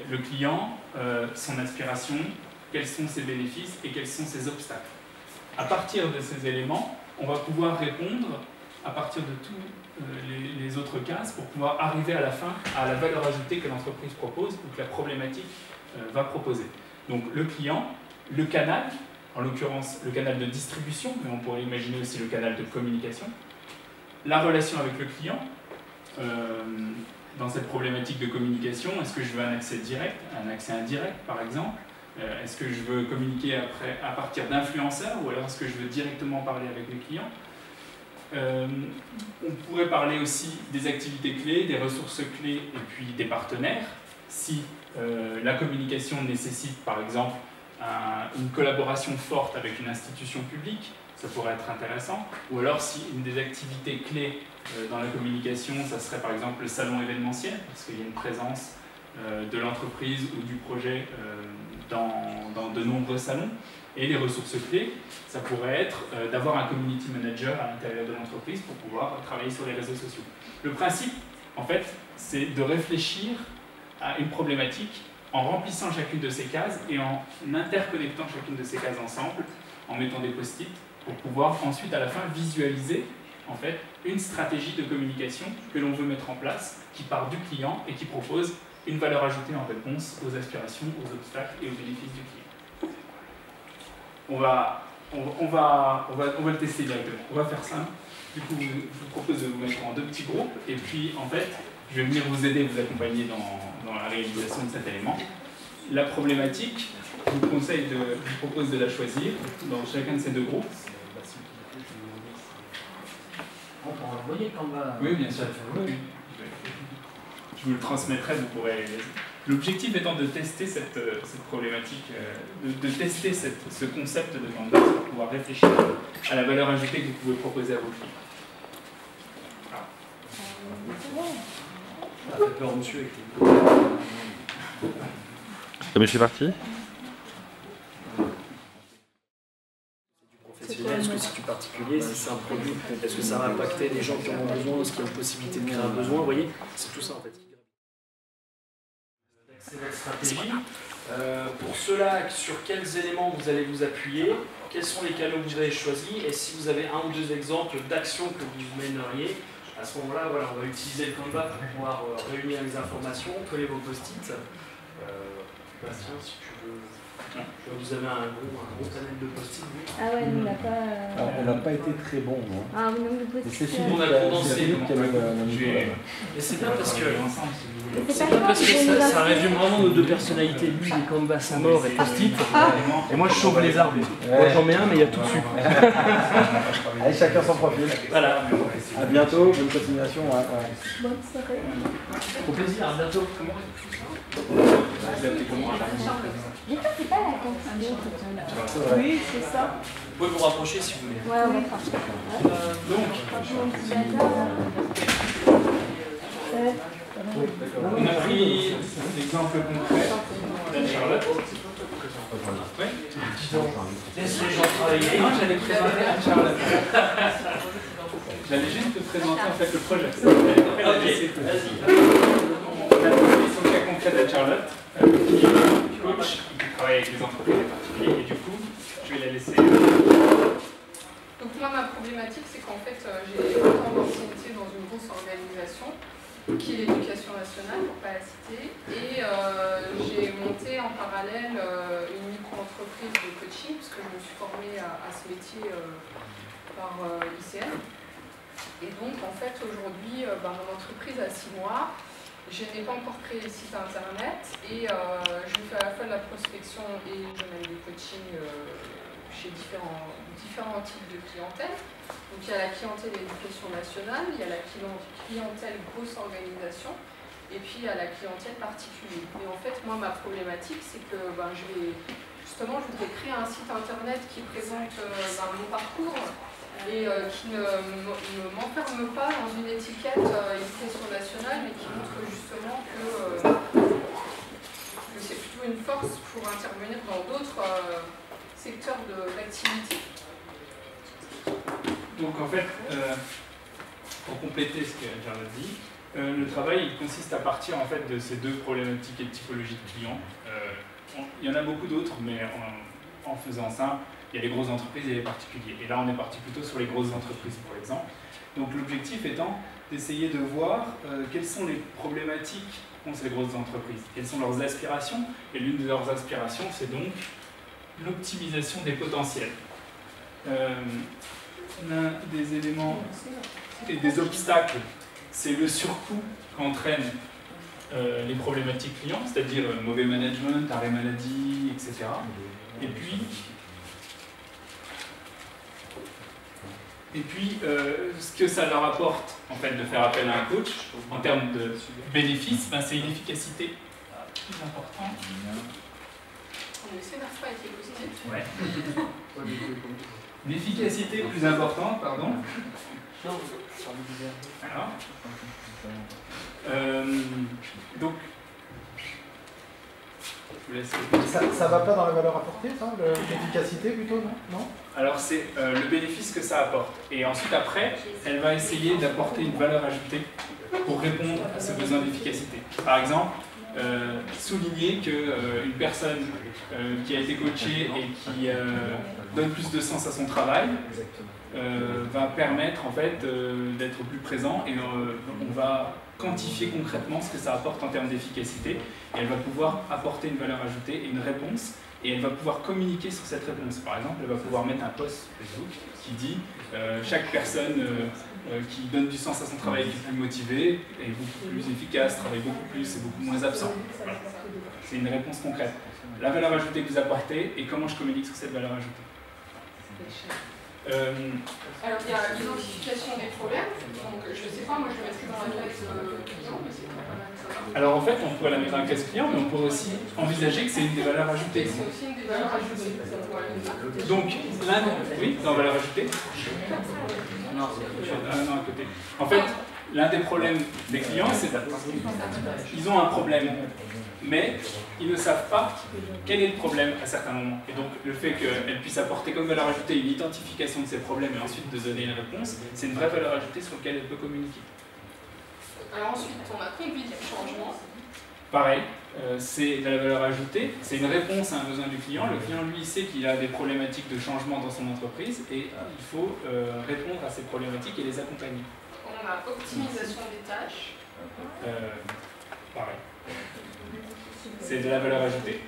Le client, son aspiration, quels sont ses bénéfices et quels sont ses obstacles. À partir de ces éléments, on va pouvoir répondre à partir de tous les autres cases pour pouvoir arriver à la fin à la valeur ajoutée que l'entreprise propose ou que la problématique va proposer. Donc le client, le canal, en l'occurrence le canal de distribution, mais on pourrait imaginer aussi le canal de communication, la relation avec le client, dans cette problématique de communication, est-ce que je veux un accès direct, un accès indirect par exemple? Est-ce que je veux communiquer à partir d'influenceurs ou alors est-ce que je veux directement parler avec les clients? On pourrait parler aussi des activités clés, des ressources clés et puis des partenaires. Si la communication nécessite par exemple une collaboration forte avec une institution publique, ça pourrait être intéressant. Ou alors si une des activités clés dans la communication, ça serait par exemple le salon événementiel, parce qu'il y a une présence de l'entreprise ou du projet dans de nombreux salons. Et les ressources clés, ça pourrait être d'avoir un community manager à l'intérieur de l'entreprise pour pouvoir travailler sur les réseaux sociaux. Le principe, en fait, c'est de réfléchir à une problématique en remplissant chacune de ces cases et en interconnectant chacune de ces cases ensemble, en mettant des post-it, pour pouvoir ensuite à la fin visualiser en fait une stratégie de communication que l'on veut mettre en place, qui part du client et qui propose une valeur ajoutée en réponse aux aspirations, aux obstacles et aux bénéfices du client. On va le tester directement. On va faire ça. Du coup, je vous propose de vous mettre en 2 petits groupes, et puis en fait, je vais venir vous aider, vous accompagner dans la réalisation de cet élément. La problématique, je vous propose de la choisir dans chacun de ces 2 groupes. On peut envoyer Canva. Oui, bien sûr. Oui. Je vous le transmettrai, vous pourrez. L'objectif étant de tester cette problématique, de tester ce concept de Canva pour pouvoir réfléchir à la valeur ajoutée que vous pouvez proposer à vos clients. Ça fait peur, monsieur, avec Mais je suis parti. Est-ce que c'est du particulier, si c'est un produit, est-ce que ça va impacter les gens qui en ont besoin, est-ce qu'il y a une possibilité de créer un besoin, vous voyez, c'est tout ça en fait. C'est votre stratégie. Pour cela, sur quels éléments vous allez vous appuyer, quels sont les canaux que vous avez choisis, et si vous avez 1 ou 2 exemples d'actions que vous mèneriez, à ce moment-là, voilà, on va utiliser le Canva pour pouvoir réunir les informations, coller vos post-it. Bastien, si tu veux. Vous avez un gros panel de post-it. Ah ouais, nous on n'a pas. Alors, on n'a pas été très bon, non. Ah oui, non, le post-it. C'est Philippe On a condensé. qui a mis la Et c'est bien parce que. C'est pas grave, ça résume vraiment nos 2 personnalités. Lui, les Canva sont morts et post-it. Et moi, je chauffe les arbres. Moi, j'en mets un, mais il y a tout dessus. Allez, chacun son profil. Voilà. À bientôt, bonne continuation. Bonne soirée. Au plaisir, à bientôt. Victor, c'est pas la cantine. Oui, c'est ça. Vous pouvez vous rapprocher si vous voulez. Ouais, on va faire ça. Donc, Franchement, un petit bazar. on a pris l'exemple concret d'Anne-Charlotte. Ouais. Laisse les gens travailler. Non, j'allais présenter Anne-Charlotte. J'allais juste te présenter en fait le projet. Ok, vas-y. La proposition très concrète d'Anne-Charlotte, qui est coach, qui travaille avec les entreprises en particulier, et du coup, je vais la laisser. Donc moi, ma problématique, c'est qu'en fait, j'ai autant d'ancienneté dans une grosse organisation, qui est l'éducation nationale, pour ne pas la citer, et j'ai monté en parallèle une micro-entreprise de coaching, parce que je me suis formée à ce métier par l'ICN. Et donc, en fait, aujourd'hui, mon entreprise a 6 mois. Je n'ai pas encore créé le site internet et je fais à la fois de la prospection et je mène des coachings chez différents types de clientèle. Donc il y a la clientèle éducation nationale, il y a la clientèle grosse organisation et puis il y a la clientèle particulière. Et en fait, moi, ma problématique, c'est que je voudrais créer un site internet qui présente mon parcours et qui ne m'enferme pas dans une étiquette éducation nationale, mais qui montre justement que c'est plutôt une force pour intervenir dans d'autres secteurs d'activité. Donc en fait, pour compléter ce que Charlotte dit, le travail il consiste à partir en fait de ces 2 problématiques et typologies de clients. Il y en a beaucoup d'autres, mais en faisant ça, il y a les grosses entreprises et les particuliers. Et là, on est parti plutôt sur les grosses entreprises, pour exemple. Donc l'objectif étant d'essayer de voir quelles sont les problématiques qu'ont ces grosses entreprises, quelles sont leurs aspirations. Et l'une de leurs aspirations, c'est donc l'optimisation des potentiels. L'un des éléments et des obstacles, c'est le surcoût qu'entraînent les problématiques clients, c'est-à-dire mauvais management, arrêt maladie, etc. Et puis, ce que ça leur apporte en fait, de faire appel à un coach, en termes de bénéfices, c'est une efficacité plus importante. On essaie d'être pas avec les positifs. Ouais. Une efficacité plus importante, pardon. Alors, donc, ça va pas dans la valeur apportée, ça, l'efficacité plutôt, non? Alors c'est le bénéfice que ça apporte. Et ensuite après, elle va essayer d'apporter une valeur ajoutée pour répondre à ce besoin d'efficacité. Par exemple, souligner qu'une personne qui a été coachée et qui donne plus de sens à son travail va permettre en fait d'être plus présent et on va quantifier concrètement ce que ça apporte en termes d'efficacité et elle va pouvoir apporter une valeur ajoutée et une réponse et elle va pouvoir communiquer sur cette réponse. Par exemple, elle va pouvoir mettre un post Facebook qui dit chaque personne qui donne du sens à son travail est plus motivée, est beaucoup plus efficace, travaille beaucoup plus et beaucoup moins absent. Voilà. C'est une réponse concrète. La valeur ajoutée que vous apportez et comment je communique sur cette valeur ajoutée. Alors il y a l'identification des problèmes, donc je sais pas, moi je le mettrais dans la case client, mais c'est pas mal ça va. Alors en fait, on pourrait la mettre dans la case client, mais on pourrait aussi envisager que c'est une des valeurs ajoutées. C'est aussi une des valeurs ajoutées, ça pourrait être ça. Donc, oui, dans valeur ajoutée. Non, à côté. En fait, l'un des problèmes des clients, c'est qu'ils ont un problème, mais ils ne savent pas quel est le problème à certains moments. Et donc, le fait qu'elle puisse apporter comme valeur ajoutée une identification de ces problèmes et ensuite de donner une réponse, c'est une vraie valeur ajoutée sur laquelle elle peut communiquer. Alors ensuite, on a conduit du changement. Pareil, c'est de la valeur ajoutée, c'est une réponse à un besoin du client. Le client, lui, sait qu'il a des problématiques de changement dans son entreprise et il faut répondre à ces problématiques et les accompagner. On a optimisation des tâches. Pareil. C'est de la valeur ajoutée.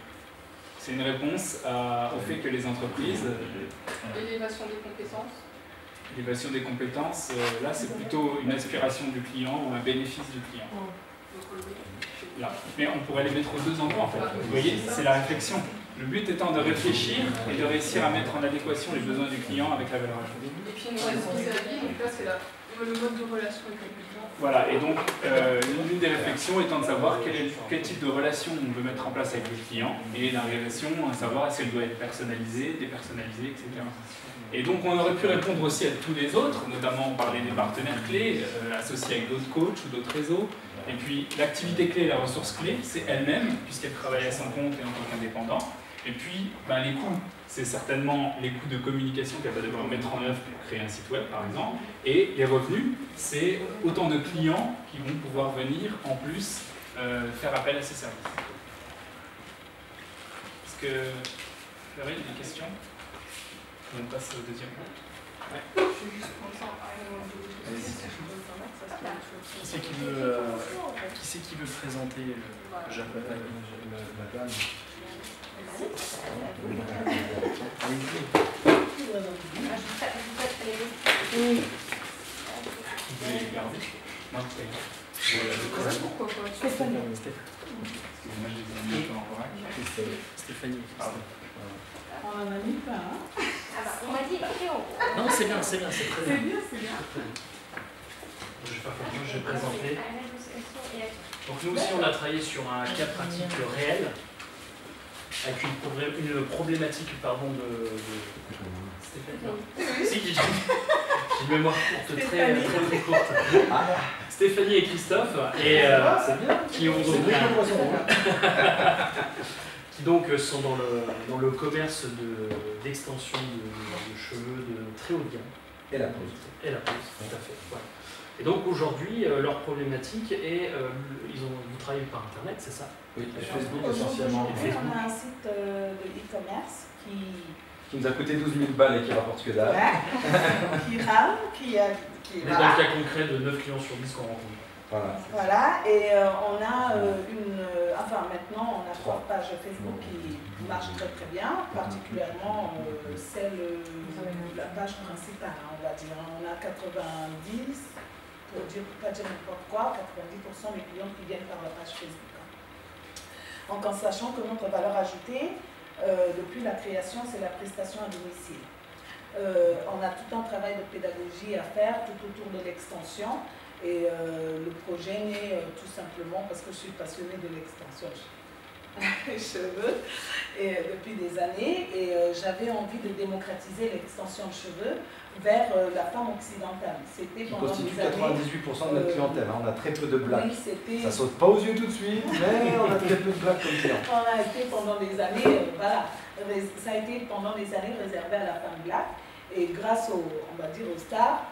C'est une réponse au fait que les entreprises... Élévation des compétences. L'élévation des compétences, là c'est plutôt une aspiration du client ou un bénéfice du client. Là. Mais on pourrait les mettre aux deux endroits en fait. Vous voyez, c'est la réflexion. Le but étant de réfléchir et de réussir à mettre en adéquation les besoins du client avec la valeur ajoutée. Et puis une reste vis-à-vis, donc là c'est le mode de relation avec le client. Voilà, et donc l'une des réflexions étant de savoir quel type de relation on veut mettre en place avec le client, et la relation à savoir si elle doit être personnalisée, dépersonnalisée, etc. Et donc on aurait pu répondre aussi à tous les autres, notamment on parlait des partenaires clés, associés avec d'autres coachs ou d'autres réseaux. Et puis l'activité clé, la ressource clé, c'est elle-même, puisqu'elle travaille à son compte et en tant qu'indépendant. Et puis les coûts, c'est certainement les coûts de communication qu'elle va devoir mettre en œuvre pour créer un site web par exemple. Et les revenus, c'est autant de clients qui vont pouvoir venir en plus faire appel à ces services. Est-ce que vous avez des questions? On passe au deuxième point. Ouais. Je vais juste prendre ça en Qui c'est qui veut présenter le Japon? Pourquoi pas? Stéphanie. On en a mis pas, hein? On m'a dit écrit en gros. Non, c'est bien, c'est bien, c'est très bien. C'est bien, c'est bien. Je vais faire comme ça, je vais présenter. Donc nous aussi, on a travaillé sur un cas pratique réel, avec une problématique de Stéphanie. Si, j'ai une mémoire courte, très courte. Stéphanie et Christophe, et qui ont qui donc sont dans le commerce d'extension de cheveux de très haut de gamme. Et la pose. Et la pose, tout à fait. Voilà. Et donc aujourd'hui, leur problématique est, vous travaillez par Internet, c'est ça? Oui, Facebook essentiellement. Aujourd'hui, on a un site de e-commerce qui nous a coûté 12 000 balles et qui rapporte que dalle. Ouais. qui rame, qui est dans le cas concret de 9 clients sur 10 qu'on rencontre. Voilà, et on a enfin maintenant on a 3 pages Facebook qui marchent très très bien, particulièrement la page principale, on va dire. On a 90, pour pas dire n'importe quoi, 90% des clients qui viennent par la page Facebook. Donc en sachant que notre valeur ajoutée, depuis la création, c'est la prestation à domicile. On a tout un travail de pédagogie à faire tout autour de l'extension. Et le projet naît tout simplement parce que je suis passionnée de l'extension cheveux depuis des années et j'avais envie de démocratiser l'extension de cheveux vers la femme occidentale. C'était qui constitue 98% de notre clientèle. On a très peu de blacks. Oui, ça saute pas aux yeux tout de suite, mais on a très peu de blacks comme clients. On a été pendant des années, ça a été pendant des années réservé à la femme black et grâce on va dire aux stars,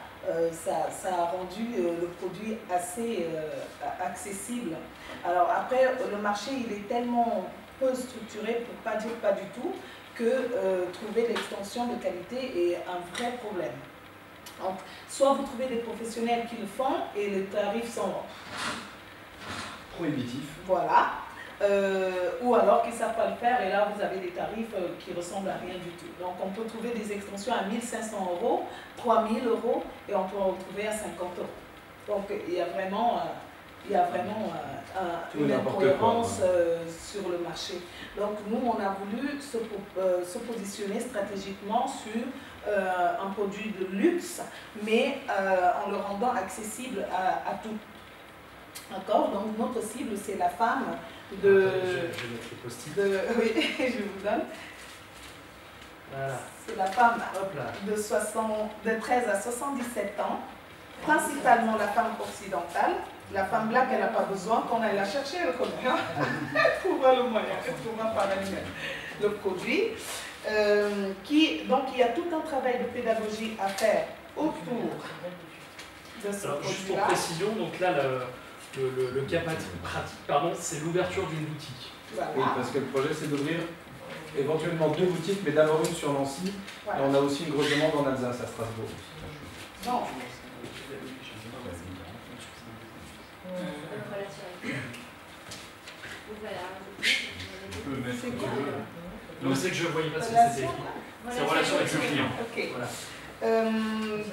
ça a rendu le produit assez accessible. Alors après, le marché il est tellement peu structuré, pour ne pas dire pas du tout, que trouver l'extension de qualité est un vrai problème. Donc, soit vous trouvez des professionnels qui le font et les tarifs sont prohibitifs. Voilà. Ou alors qu'ils ne savent pas le faire et là vous avez des tarifs qui ressemblent à rien du tout. Donc on peut trouver des extensions à 1 500 €, 3 000 € et on peut en trouver à 50 €. Donc il y a vraiment, une incohérence sur le marché. Donc nous on a voulu se positionner stratégiquement sur un produit de luxe mais en le rendant accessible à tout. D'accord? Donc notre cible c'est la femme de... Je vais mettre les post-it. Oui, je vous donne. Voilà. C'est la femme Hop là. de 13 à 77 ans, principalement la femme occidentale. La femme black, elle n'a pas besoin qu'on aille la chercher, elle connaît. Elle trouvera le moyen, elle trouvera par elle-même le produit. Donc il y a tout un travail de pédagogie à faire autour de ce produit-là. Juste pour précision, donc là, le cas pratique, c'est l'ouverture d'une boutique. Voilà. Oui, parce que le projet c'est d'ouvrir éventuellement 2 boutiques, mais d'abord une sur Nancy. Voilà. Et on a aussi une grosse demande en Alsace, à Strasbourg. Non. C'est quoi? Non, c'est que je voyais pas ce que c'était écrit. C'est relation avec le client. Ok. Voilà.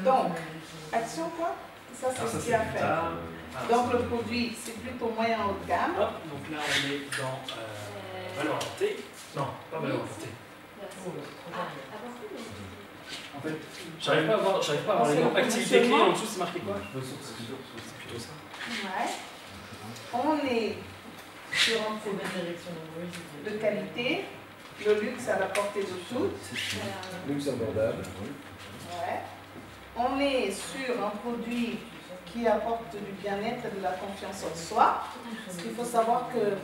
Donc, action quoi? Ça c'est ce qu'il y a à faire. Donc le produit c'est plutôt moyen haut de gamme. Hop, donc là on est dans valeur ajoutée. Non, pas valeur ajoutée. En fait, J'arrive pas à voir les noms. Activité clé en dessous, c'est marqué quoi? C'est plutôt ça. Ouais. On est sur un produit de qualité, le luxe à la portée de tous. Luxe abordable. Ouais. On est sur un produit qui apporte du bien-être et de la confiance en soi. Parce qu'il faut savoir que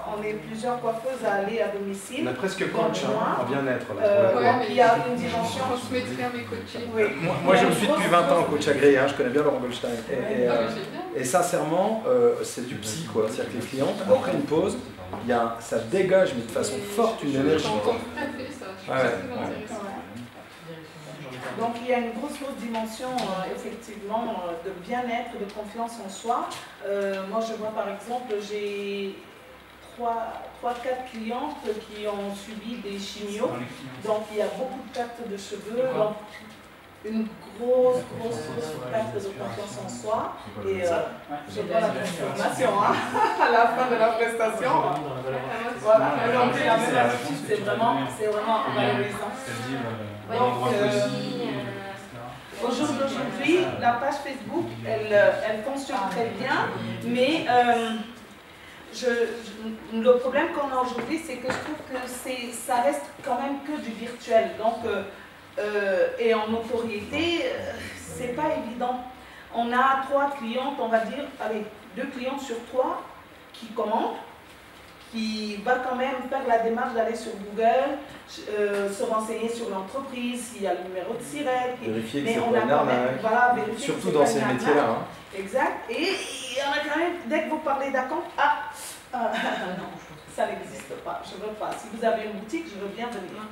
on est plusieurs coiffeuses à aller à domicile. On a presque coach en bien-être. Donc il y a une dimension. Je mettrai à mes coachés. Oui. Moi je me suis depuis 20 ans coach agréé, je connais bien Laurent Goldstein. Et sincèrement, c'est du psy quoi. C'est-à-dire que les clientes, après une pause, ça dégage mais de façon forte une énergie. Donc il y a une grosse dimension effectivement de bien-être, de confiance en soi. Moi je vois par exemple, j'ai 3-4 clientes qui ont subi des chimios. Donc il y a beaucoup de pertes de cheveux, donc une grosse perte de confiance en soi. Et je vois la transformation à la fin de la prestation. Voilà, donc la même attitude, c'est vraiment valorisant. Au jour d'aujourd'hui, la page Facebook, elle fonctionne très bien, mais le problème qu'on a aujourd'hui, c'est que je trouve que ça reste quand même que du virtuel. Donc, et en notoriété, c'est pas évident. On a 3 clientes, on va dire, allez, 2 clientes sur 3 qui commandent, qui va quand même faire la démarche d'aller sur Google, se renseigner sur l'entreprise, s'il y a le numéro de SIRET. Vérifier que c'est pas une arnaque, surtout dans ces métiers-là. Exact. Et il y en a quand même, dès que vous parlez d'acompte, non, ça n'existe pas, je ne veux pas. Si vous avez une boutique, je veux bien venir.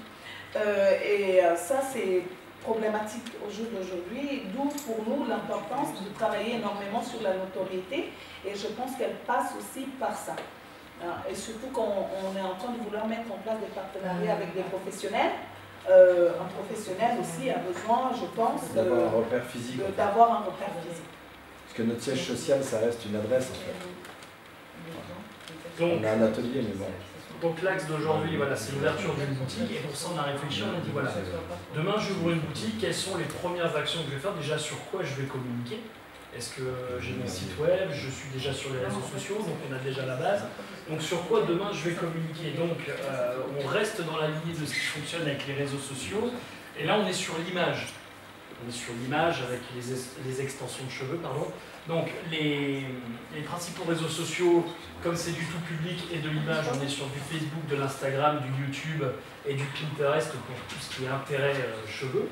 Ça, c'est problématique au jour d'aujourd'hui, d'où pour nous l'importance de travailler énormément sur la notoriété, et je pense qu'elle passe aussi par ça. Et surtout qu'on est en train de vouloir mettre en place des partenariats avec des professionnels. Un professionnel aussi a besoin, je pense, d'avoir un repère physique. Parce que notre siège social, ça reste une adresse en fait. Donc, on a un atelier, mais bon. Donc l'axe d'aujourd'hui, voilà, c'est l'ouverture d'une boutique. Et pour ça, on a réfléchi, on a dit voilà, demain j'ouvre une boutique, quelles sont les premières actions que je vais faire? Déjà, sur quoi je vais communiquer? Est-ce que j'ai mon site web? Je suis déjà sur les réseaux sociaux, donc on a déjà la base. Donc sur quoi demain je vais communiquer? Donc on reste dans la lignée de ce qui fonctionne avec les réseaux sociaux. Et là, on est sur l'image. On est sur l'image avec les extensions de cheveux, pardon. Donc les principaux réseaux sociaux, comme c'est du tout public et de l'image, on est sur du Facebook, de l'Instagram, du YouTube et du Pinterest pour tout ce qui est intérêt cheveux.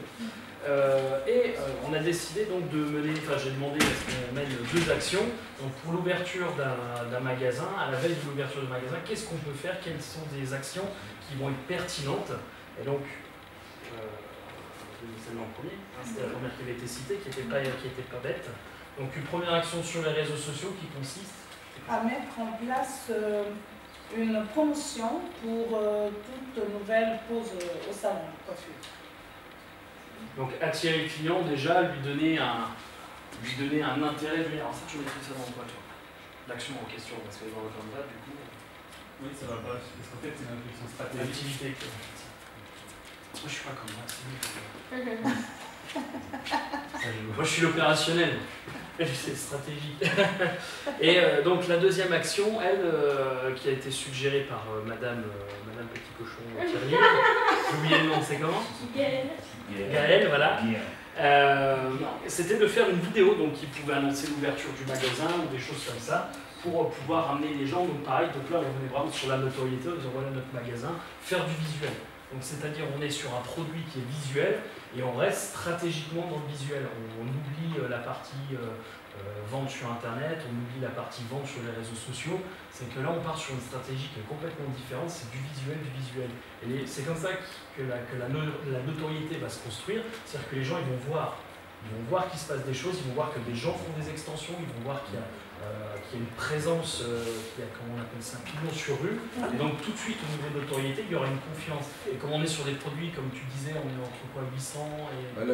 On a décidé donc de mener, j'ai demandé à ce qu'on mène 2 actions. Donc pour l'ouverture d'un magasin, à la veille de l'ouverture du magasin, qu'est-ce qu'on peut faire? Quelles sont des actions qui vont être pertinentes? Et donc celle-là en premier, hein, c'était la première qui avait été citée, qui était pas bête. Donc une première action sur les réseaux sociaux qui consiste à mettre en place une promotion pour toute nouvelle pause au salon de coiffure. Donc attirer le client, déjà, lui donner un intérêt de venir. Alors ça, je mettrai ça dans quoi, tu vois, l'action en question, parce que dans le candidat, du coup... Oui, ça va pas, parce qu'en fait, c'est une réflexion stratégique. L'activité. Moi, je suis pas comme moi, c'est moi, je suis l'opérationnel. C'est stratégique. Et donc, la deuxième action, elle, qui a été suggérée par Madame Petit Cochon Thierry, j'ai oublié le nom, c'est comment? Gaëlle, voilà. C'était de faire une vidéo donc, qui pouvait annoncer l'ouverture du magasin ou des choses comme ça, pour pouvoir amener les gens. Donc pareil, donc là on est vraiment sur la notoriété, en disant voilà notre magasin, faire du visuel. Donc c'est-à-dire on est sur un produit qui est visuel et on reste stratégiquement dans le visuel. On oublie la partie vente sur internet, on oublie la partie vente sur les réseaux sociaux. C'est que là on part sur une stratégie qui est complètement différente, c'est du visuel, du visuel. Et c'est comme ça que la notoriété va se construire, c'est-à-dire que les gens ils vont voir qu'il se passe des choses, ils vont voir que des gens font des extensions, ils vont voir qu'il y a une présence, qu'il y a, comment on appelle ça, un pignon sur rue. Et donc tout de suite, au niveau de notoriété, il y aura une confiance. Et comme on est sur des produits, comme tu disais, on est entre quoi, 800 et...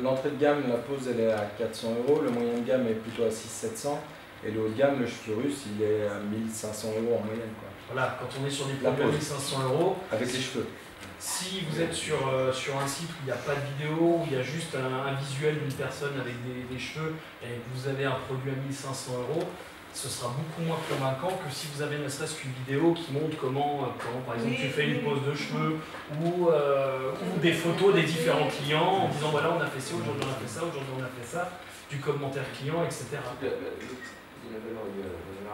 L'entrée de gamme, la pose, elle est à 400 €, le moyen de gamme est plutôt à 600-700 €, et le haut de gamme, le cheveu russe, il est à 1500 € en moyenne. Quoi. Voilà, quand on est sur des produits à 1500 €... Avec les cheveux. Si vous êtes sur un site où il n'y a pas de vidéo, où il y a juste un visuel d'une personne avec des cheveux et que vous avez un produit à 1500 €, ce sera beaucoup moins convaincant que si vous avez ne serait-ce qu'une vidéo qui montre comment par exemple tu fais une pose de cheveux ou des photos des différents clients en disant voilà on a fait ça, aujourd'hui on a fait ça, aujourd'hui on a fait ça, du commentaire client, etc. La valeur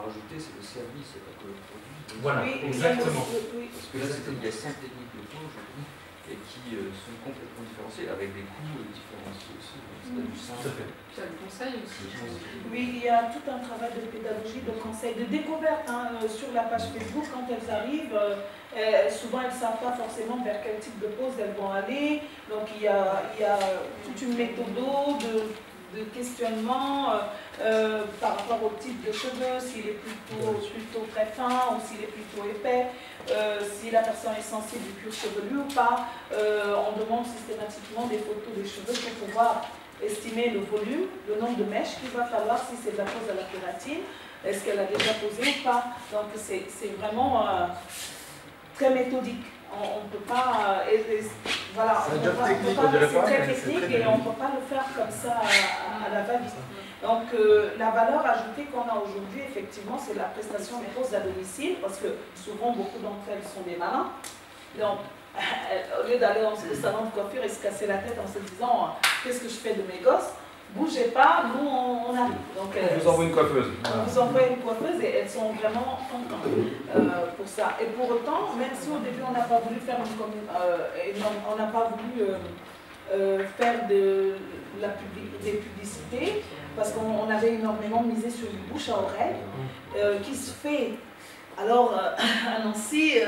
ajoutée, c'est le service, c'est pas que le produit. Voilà, oui, exactement. Parce que là, il y a 5 techniques de pose aujourd'hui et qui sont complètement différenciées, avec des coûts différenciés aussi. C'est du simple. Il y a le conseil aussi. Oui, il y a tout un travail de pédagogie, de conseil, de découverte sur la page Facebook. Quand elles arrivent, souvent elles ne savent pas forcément vers quel type de pose elles vont aller. Donc il y a toute une méthode de questionnement par rapport au type de cheveux, s'il est plutôt très fin ou s'il est plutôt épais, si la personne est sensible du cuir chevelu ou pas. On demande systématiquement des photos des cheveux pour pouvoir estimer le volume, le nombre de mèches qu'il va falloir, si c'est de la pose à la kératine, est-ce qu'elle a déjà posé ou pas. Donc c'est vraiment très méthodique. On ne peut pas, voilà, c'est très technique et on ne peut pas le faire comme ça à la va-vite. Donc la valeur ajoutée qu'on a aujourd'hui, effectivement, c'est la prestation des poses à domicile, parce que souvent beaucoup d'entre elles sont des malins. Donc au lieu d'aller dans le salon de coiffure et se casser la tête en se disant qu'est-ce que je fais de mes gosses, bougez pas, nous on arrive. Donc, on vous envoie une coiffeuse. On vous envoie une coiffeuse et elles sont vraiment contentes pour ça. Et pour autant, même si au début on n'a pas voulu faire on n'a pas voulu faire des publicités, parce qu'on avait énormément misé sur du bouche à oreille, qui se fait. Alors à Nancy,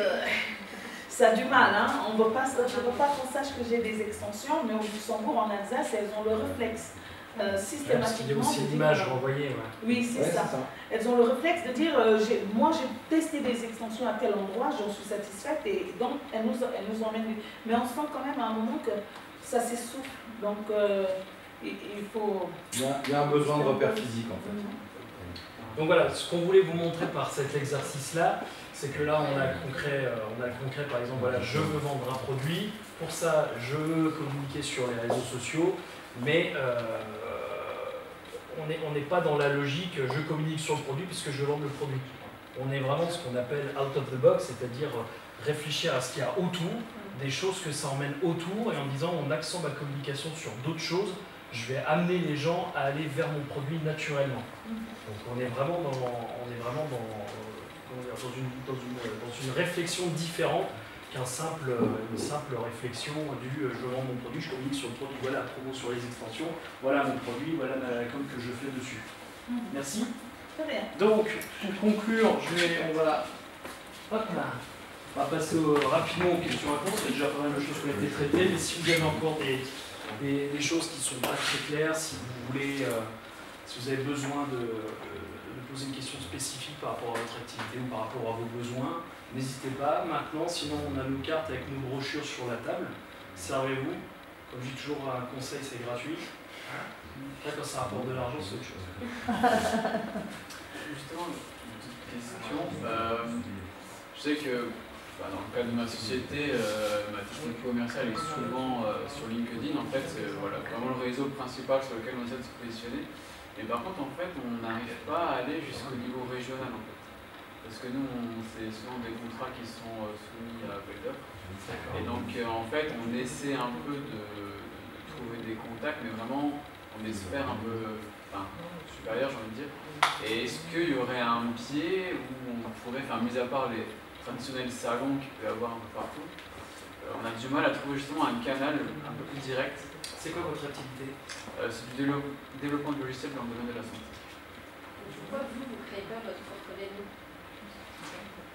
ça a du mal, hein. Je ne veux pas qu'on sache que j'ai des extensions, mais au Luxembourg, en Alsace, elles ont le réflexe. Systématiquement. Parce qu'il y a aussi l'image renvoyée. Ouais. Oui, c'est ça. Elles ont le réflexe de dire moi j'ai testé des extensions à tel endroit, j'en suis satisfaite, et donc elles nous emmènent. Mais on sent quand même à un moment que ça s'essouffle. Donc il faut. Il y a un besoin de repère physique en fait. Donc voilà, ce qu'on voulait vous montrer par cet exercice-là, c'est que là on a le concret, par exemple, voilà, je veux vendre un produit, pour ça je veux communiquer sur les réseaux sociaux, mais on n'est pas dans la logique je communique sur le produit puisque je vends le produit. On est vraiment ce qu'on appelle out of the box, c'est-à-dire réfléchir à ce qu'il y a autour, des choses que ça emmène autour, et en disant en axant ma communication sur d'autres choses, je vais amener les gens à aller vers mon produit naturellement. Donc on est vraiment dans une réflexion différente qu'une simple réflexion du je vends mon produit, je communique sur le produit, voilà la promo sur les extensions, voilà mon produit, voilà la com que je fais dessus. Merci. Donc, pour conclure, on va hop là, On va passer rapidement aux questions-réponses. Il y a déjà pas mal de choses qui ont été traitées, mais si vous avez encore des choses qui ne sont pas très claires, si vous voulez, si vous avez besoin de poser une question spécifique par rapport à votre activité ou par rapport à vos besoins, n'hésitez pas. Maintenant, sinon on a nos cartes avec nos brochures sur la table. Servez-vous. Comme je dis toujours, un conseil, c'est gratuit. Là, quand ça rapporte de l'argent, c'est autre chose. Justement, une petite question. Je sais que dans le cadre de ma société, ma technique commerciale est souvent sur LinkedIn. En fait, c'est vraiment le réseau principal sur lequel on essaie de se positionner. Mais par contre, en fait, on n'arrive pas à aller jusqu'au niveau régional. En fait. Parce que nous, c'est souvent des contrats qui sont soumis à appel d'offres. Et donc, en fait, on essaie un peu de trouver des contacts, mais vraiment, on espère un peu supérieur, j'ai envie de dire. Et est-ce qu'il y aurait un biais où on pourrait, mis à part les traditionnels salons qu'il peut y avoir un peu partout, on a du mal à trouver justement un canal un peu plus direct. C'est quoi votre activité? C'est du développement de logiciels dans le domaine de la santé. Pourquoi vous ne créez pas votre propre ligne?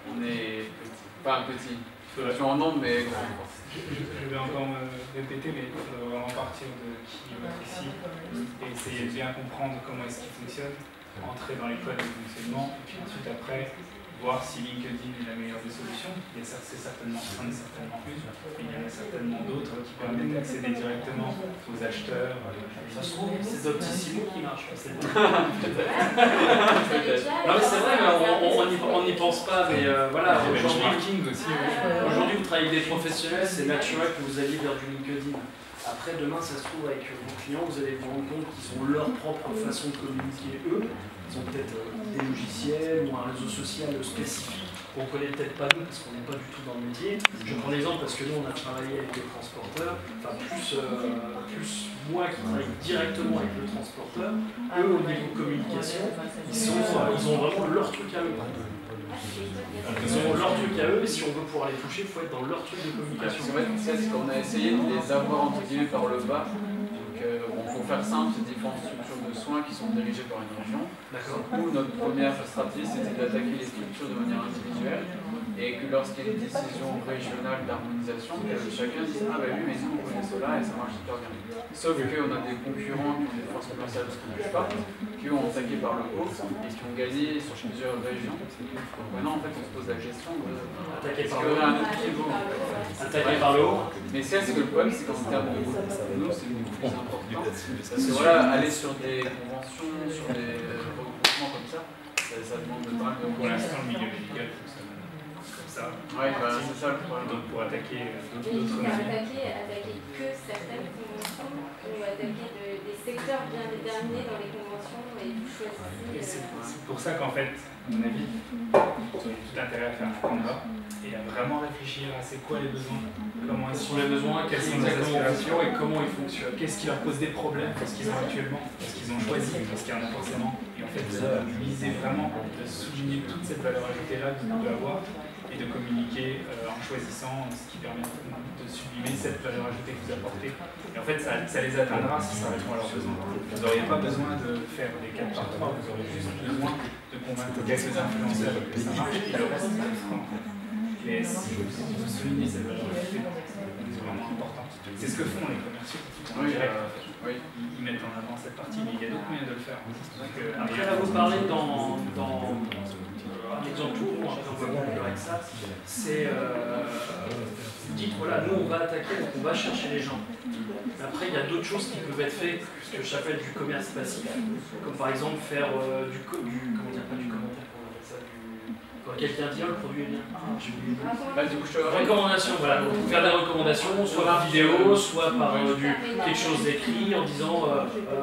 On est petit, pas un petit, je suis en nombre mais grand. Je vais encore me répéter, mais il faut vraiment partir de qui est ici et essayer de bien comprendre comment est-ce qu'il fonctionne, entrer dans les codes de fonctionnement, et puis ensuite après, voir si LinkedIn est la meilleure des solutions. C'est certainement une, mais il y en a certainement d'autres qui permettent d'accéder directement aux acheteurs. Ça se trouve, c'est Doctissimo qui marche. Non mais c'est vrai, on n'y pense pas, mais voilà. Aujourd'hui, vous travaillez avec des professionnels, c'est naturel que vous alliez vers du LinkedIn. Après, demain, ça se trouve, avec vos clients, vous allez vous rendre compte qu'ils ont leur propre façon de communiquer eux. Ils ont peut-être des logiciels ou un réseau social spécifique qu'on ne connaît peut-être pas nous parce qu'on n'est pas du tout dans le métier. Je prends l'exemple parce que nous, on a travaillé avec des transporteurs, plus moi qui travaille directement avec le transporteur. Eux, au niveau communication, ils ont vraiment leur truc à eux. Ils ont leur truc à eux, et si on veut pouvoir les toucher, il faut être dans leur truc de communication. C'est vrai que c'est qu'on a essayé de les avoir entre guillemets par le bas. Pour faire simple, c'est différentes structures de soins qui sont dirigées par une région. Nous, notre première stratégie, c'était d'attaquer les structures de manière individuelle et que lorsqu'il y a une décision régionale d'harmonisation, chacun dise « Ah ben oui, mais nous, on connaît cela et ça marche super bien ». Sauf qu'on a des concurrents qui ont des forces commerciales qui ne bougent pas, qui ont attaqué par le haut et qui ont gagné sur plusieurs régions. Donc maintenant, en fait, on se pose la question de attaquer par le haut. un autre niveau. Attaquer par le haut. Mais c'est que le problème, c'est qu'en termes de nous, c'est beaucoup plus important. Parce que voilà, aller sur des conventions, sur des regroupements comme ça demande de mal de... Pour l'instant, le milieu médical fonctionne comme ça. Ouais, c'est ça le problème. Donc pour attaquer d'autres attaquer que certaines conventions ou attaquer des secteurs bien déterminés dans les conventions et tout choisir. C'est pour ça qu'en fait, à mon avis, on a tout intérêt à faire un combat et à vraiment réfléchir à c'est quoi les besoins, comment sont les besoins, quelles sont les aspirations et comment ils fonctionnent. Qu'est-ce qui leur pose des problèmes, qu'est-ce qu'ils ont actuellement, qu'est-ce qu'ils ont choisi, qu'est-ce qu'il y en a forcément. Et en fait, viser vraiment de souligner toute cette valeur ajoutée-là que vous pouvez avoir et de communiquer en choisissant ce qui permet de sublimer cette valeur ajoutée que vous apportez. Et en fait, ça les atteindra si ça répond à leurs besoins. Vous n'auriez pas besoin de faire des 4 par 3, vous aurez juste besoin de convaincre quelques influenceurs que ça marche et le reste, ça fera. Mais si vous soulignez cette valeur ajoutée, c'est vraiment important. C'est ce que font les commerciaux. Ils mettent en avant cette partie, mais il y a d'autres moyens de le faire. Après, là, vous parlez dans un exemple tout court, on va conclure avec ça, c'est vous dites voilà, nous on va attaquer, donc on va chercher les gens. Mais après, il y a d'autres choses qui peuvent être faites, ce que j'appelle du commerce passif, comme par exemple faire du commentaire, quand quelqu'un dit le produit est bien. Recommandation, voilà. Donc, faire des recommandations, soit par vidéo, soit par quelque chose d'écrit en disant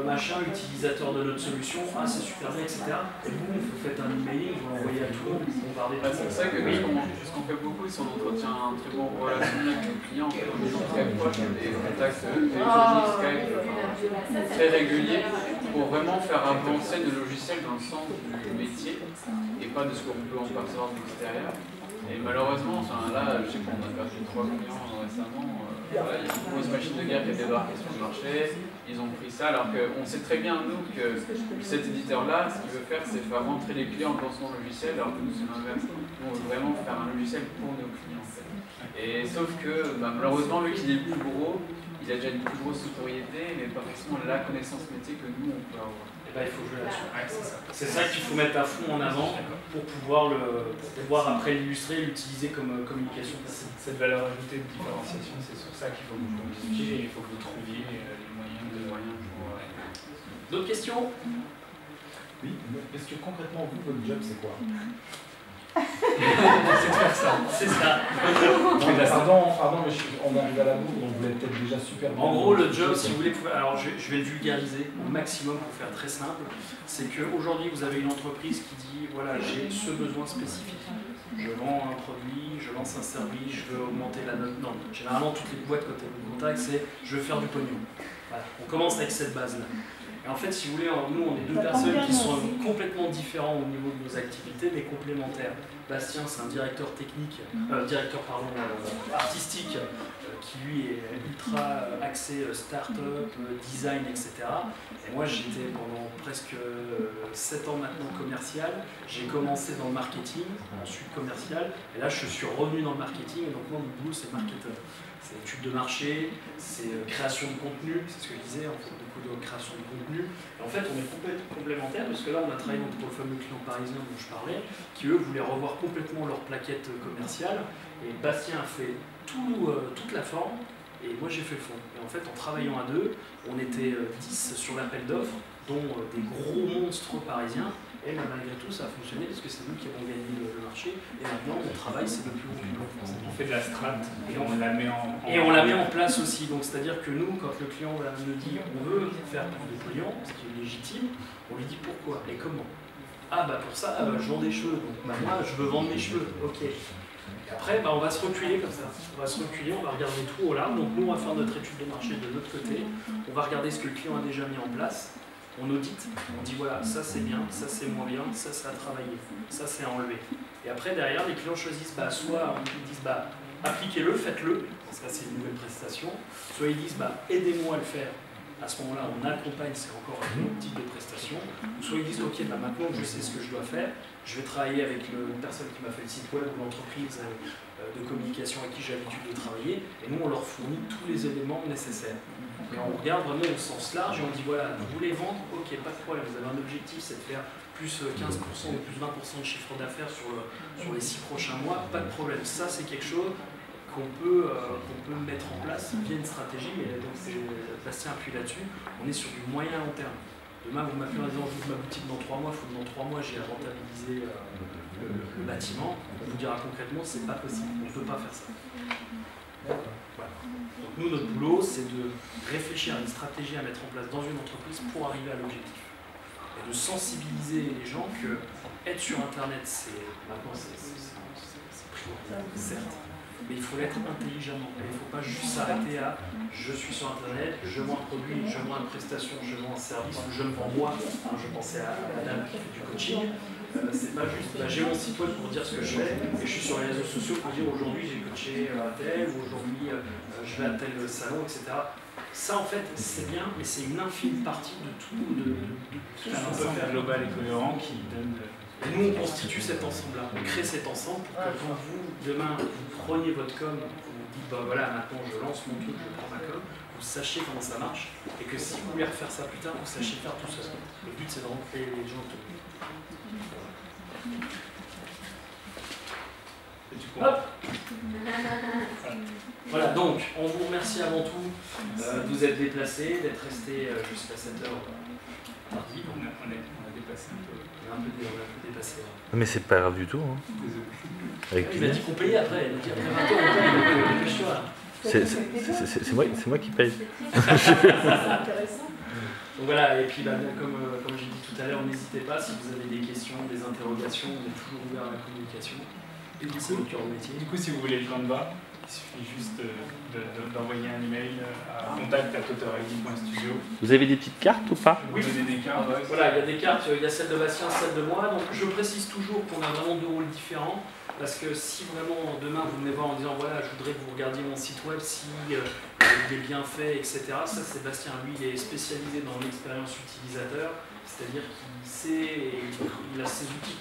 machin, utilisateur de notre solution, ah c'est super bien, etc. Et vous faites un emailing, vous l'envoyez à tout le monde, vous bombardez tout le monde. C'est ça que ce qu'on fait beaucoup, c'est qu'on entretient un très bon relation avec nos clients, on est très proches, des contacts téléphoniques, Skype, très réguliers, pour vraiment faire avancer le logiciel dans le sens du métier et pas de ce qu'on peut en percevoir de l'extérieur. Et malheureusement, là, je sais qu'on a perdu 3 clients récemment. Voilà, il y a une grosse machine de guerre qui a débarqué sur le marché, ils ont pris ça, alors qu'on sait très bien, nous, que cet éditeur-là, ce qu'il veut faire, c'est faire rentrer les clients dans son logiciel, alors que nous, c'est l'inverse. Nous, on veut vraiment faire un logiciel logiciel pour nos clients. En fait. Et sauf que malheureusement, vu qu'il est plus gros, il a déjà une plus grosse notoriété, mais pas forcément la connaissance métier que nous on peut avoir. Et ben, il faut jouer là-dessus. Ouais, c'est ça qu'il faut mettre à fond en avant pour pouvoir après l'illustrer et l'utiliser comme communication facile. Cette valeur ajoutée de différenciation, c'est sur ça qu'il faut que vous communiquiez et il faut que vous trouviez les moyens pour... D'autres questions? Oui, est-ce que concrètement, vous, votre job, c'est quoi? C'est de faire ça. C'est ça. Pardon, mais on arrive à la bourre, donc vous êtes peut-être déjà super bien. En gros, le job, si vous voulez, alors je vais le vulgariser au maximum pour faire très simple, c'est qu'aujourd'hui, vous avez une entreprise qui dit, voilà, j'ai ce besoin spécifique. Je vends un produit, je lance un service, je veux augmenter la note. Non, généralement, toutes les boîtes, quand elles vous contactent, c'est je veux faire du pognon. Voilà. On commence avec cette base-là. Et en fait, si vous voulez, nous, on est deux personnes qui sont complètement différents au niveau de nos activités, mais complémentaires. Bastien, c'est un directeur technique, artistique, qui lui est ultra axé start-up, design, etc. Et moi, j'étais pendant presque 7 ans maintenant commercial. J'ai commencé dans le marketing, ensuite commercial, et là, je suis revenu dans le marketing, et donc moi, mon boulot, c'est marketeur. C'est étude de marché, c'est création de contenu, c'est ce que je disais, on fait beaucoup de création de contenu. Et en fait, on est complètement complémentaires, parce que là, on a travaillé pour le fameux client parisien dont je parlais, qui eux voulaient revoir complètement leur plaquette commerciale. Et Bastien a fait toute la forme, et moi j'ai fait le fond. Et en fait, en travaillant à deux, on était 10 sur l'appel d'offres, dont des gros monstres parisiens. Et malgré tout, ça a fonctionné parce que c'est nous qui avons gagné le marché. Et maintenant, on travaille, c'est le plus gros client français. On fait de la strat et on la met en place aussi. Donc, c'est-à-dire que nous, quand le client nous dit on veut faire plus de clients, ce qui est légitime, on lui dit pourquoi et comment. Ah, bah pour ça, je vends des cheveux. Donc, moi, je veux vendre mes cheveux. Ok. Et après, on va se reculer comme ça. On va se reculer, on va regarder tout au large. Donc, nous, on va faire notre étude de marché de l'autre côté. On va regarder ce que le client a déjà mis en place. On audite, on dit voilà, ça c'est bien, ça c'est moins bien, ça a travaillé, ça c'est enlevé. Et après, derrière, les clients choisissent, soit ils disent appliquez-le, faites-le, parce que c'est une nouvelle prestation, soit ils disent aidez-moi à le faire. À ce moment-là, on accompagne, c'est encore un autre type de prestation. Soit ils disent ok, maintenant que je sais ce que je dois faire, je vais travailler avec une personne qui m'a fait le site web ou l'entreprise de communication avec qui j'ai l'habitude de travailler, et nous on leur fournit tous les éléments nécessaires. Et on regarde vraiment au sens large et on dit voilà, vous voulez vendre, ok, pas de problème, vous avez un objectif, c'est de faire plus 15% ou plus 20% de chiffre d'affaires sur les 6 prochains mois, pas de problème. Ça c'est quelque chose qu'on peut mettre en place via une stratégie, mais donc Bastien appuie là-dessus, on est sur du moyen long terme. Demain vous m'appelez en disant j'ouvre ma boutique dans 3 mois, il faut que dans 3 mois j'ai à rentabiliser le bâtiment, on vous dira concrètement c'est pas possible, on ne peut pas faire ça. Voilà. Donc nous, notre boulot, c'est de réfléchir à une stratégie à mettre en place dans une entreprise pour arriver à l'objectif. Et de sensibiliser les gens que être sur Internet, maintenant c'est primordial, certes, mais il faut l'être intelligemment. Et il ne faut pas juste s'arrêter à je suis sur Internet, je vends un produit, je vends une prestation, je vends un service, ou je me vends moi. Alors, je pensais à la dame qui fait du coaching. C'est pas juste, j'ai mon site web pour dire ce que je fais, et je suis sur les réseaux sociaux pour dire aujourd'hui j'ai coaché à tel, ou aujourd'hui je vais à tel salon, etc. Ça en fait c'est bien, mais c'est une infime partie de tout un ensemble global et cohérent qui donne... Et nous on constitue cet ensemble-là, on crée cet ensemble pour que quand vous, demain, vous preniez votre com, vous dites voilà maintenant je lance mon truc, je prends ma com, vous sachiez comment ça marche, et que si vous voulez refaire ça plus tard, vous sachiez faire tout seul. Le but c'est de rentrer les gens autour. Hop. Voilà, donc on vous remercie avant tout de vous être déplacés, d'être restés jusqu'à 7h tardive. On a dépassé un peu. On a un peu dépassé. Mais c'est pas grave du tout. Hein. Avec il m'a dit qu'on payait après. Il m'a dit après 20 ans, c'est moi qui paye. Donc voilà, et puis comme j'ai dit tout à l'heure, n'hésitez pas si vous avez des questions, des interrogations, on est toujours ouvert à la communication. Et du coup, si vous voulez le Canva, il suffit juste d'envoyer un email à contact@authorID.studio. Vous avez des petites cartes ou pas? Oui, des cartes. Voilà, il y a des cartes, il y a celle de Bastien, celle de moi. Donc je précise toujours qu'on a vraiment deux rôles différents. Parce que si vraiment demain vous venez voir en disant voilà, je voudrais que vous regardiez mon site web, si il est bien fait, etc. Ça, Sébastien, lui, il est spécialisé dans l'expérience utilisateur, c'est-à-dire qu'il sait, il a ses outils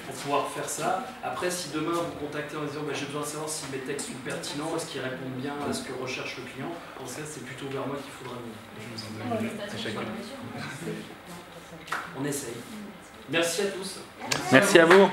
pour pouvoir faire ça. Après, si demain vous contactez en disant bah, j'ai besoin de savoir si mes textes sont pertinents, est-ce qu'ils répondent bien à ce que recherche le client, en ça, c'est plutôt vers moi qu'il faudra venir. On essaye. Merci à tous. Merci à vous.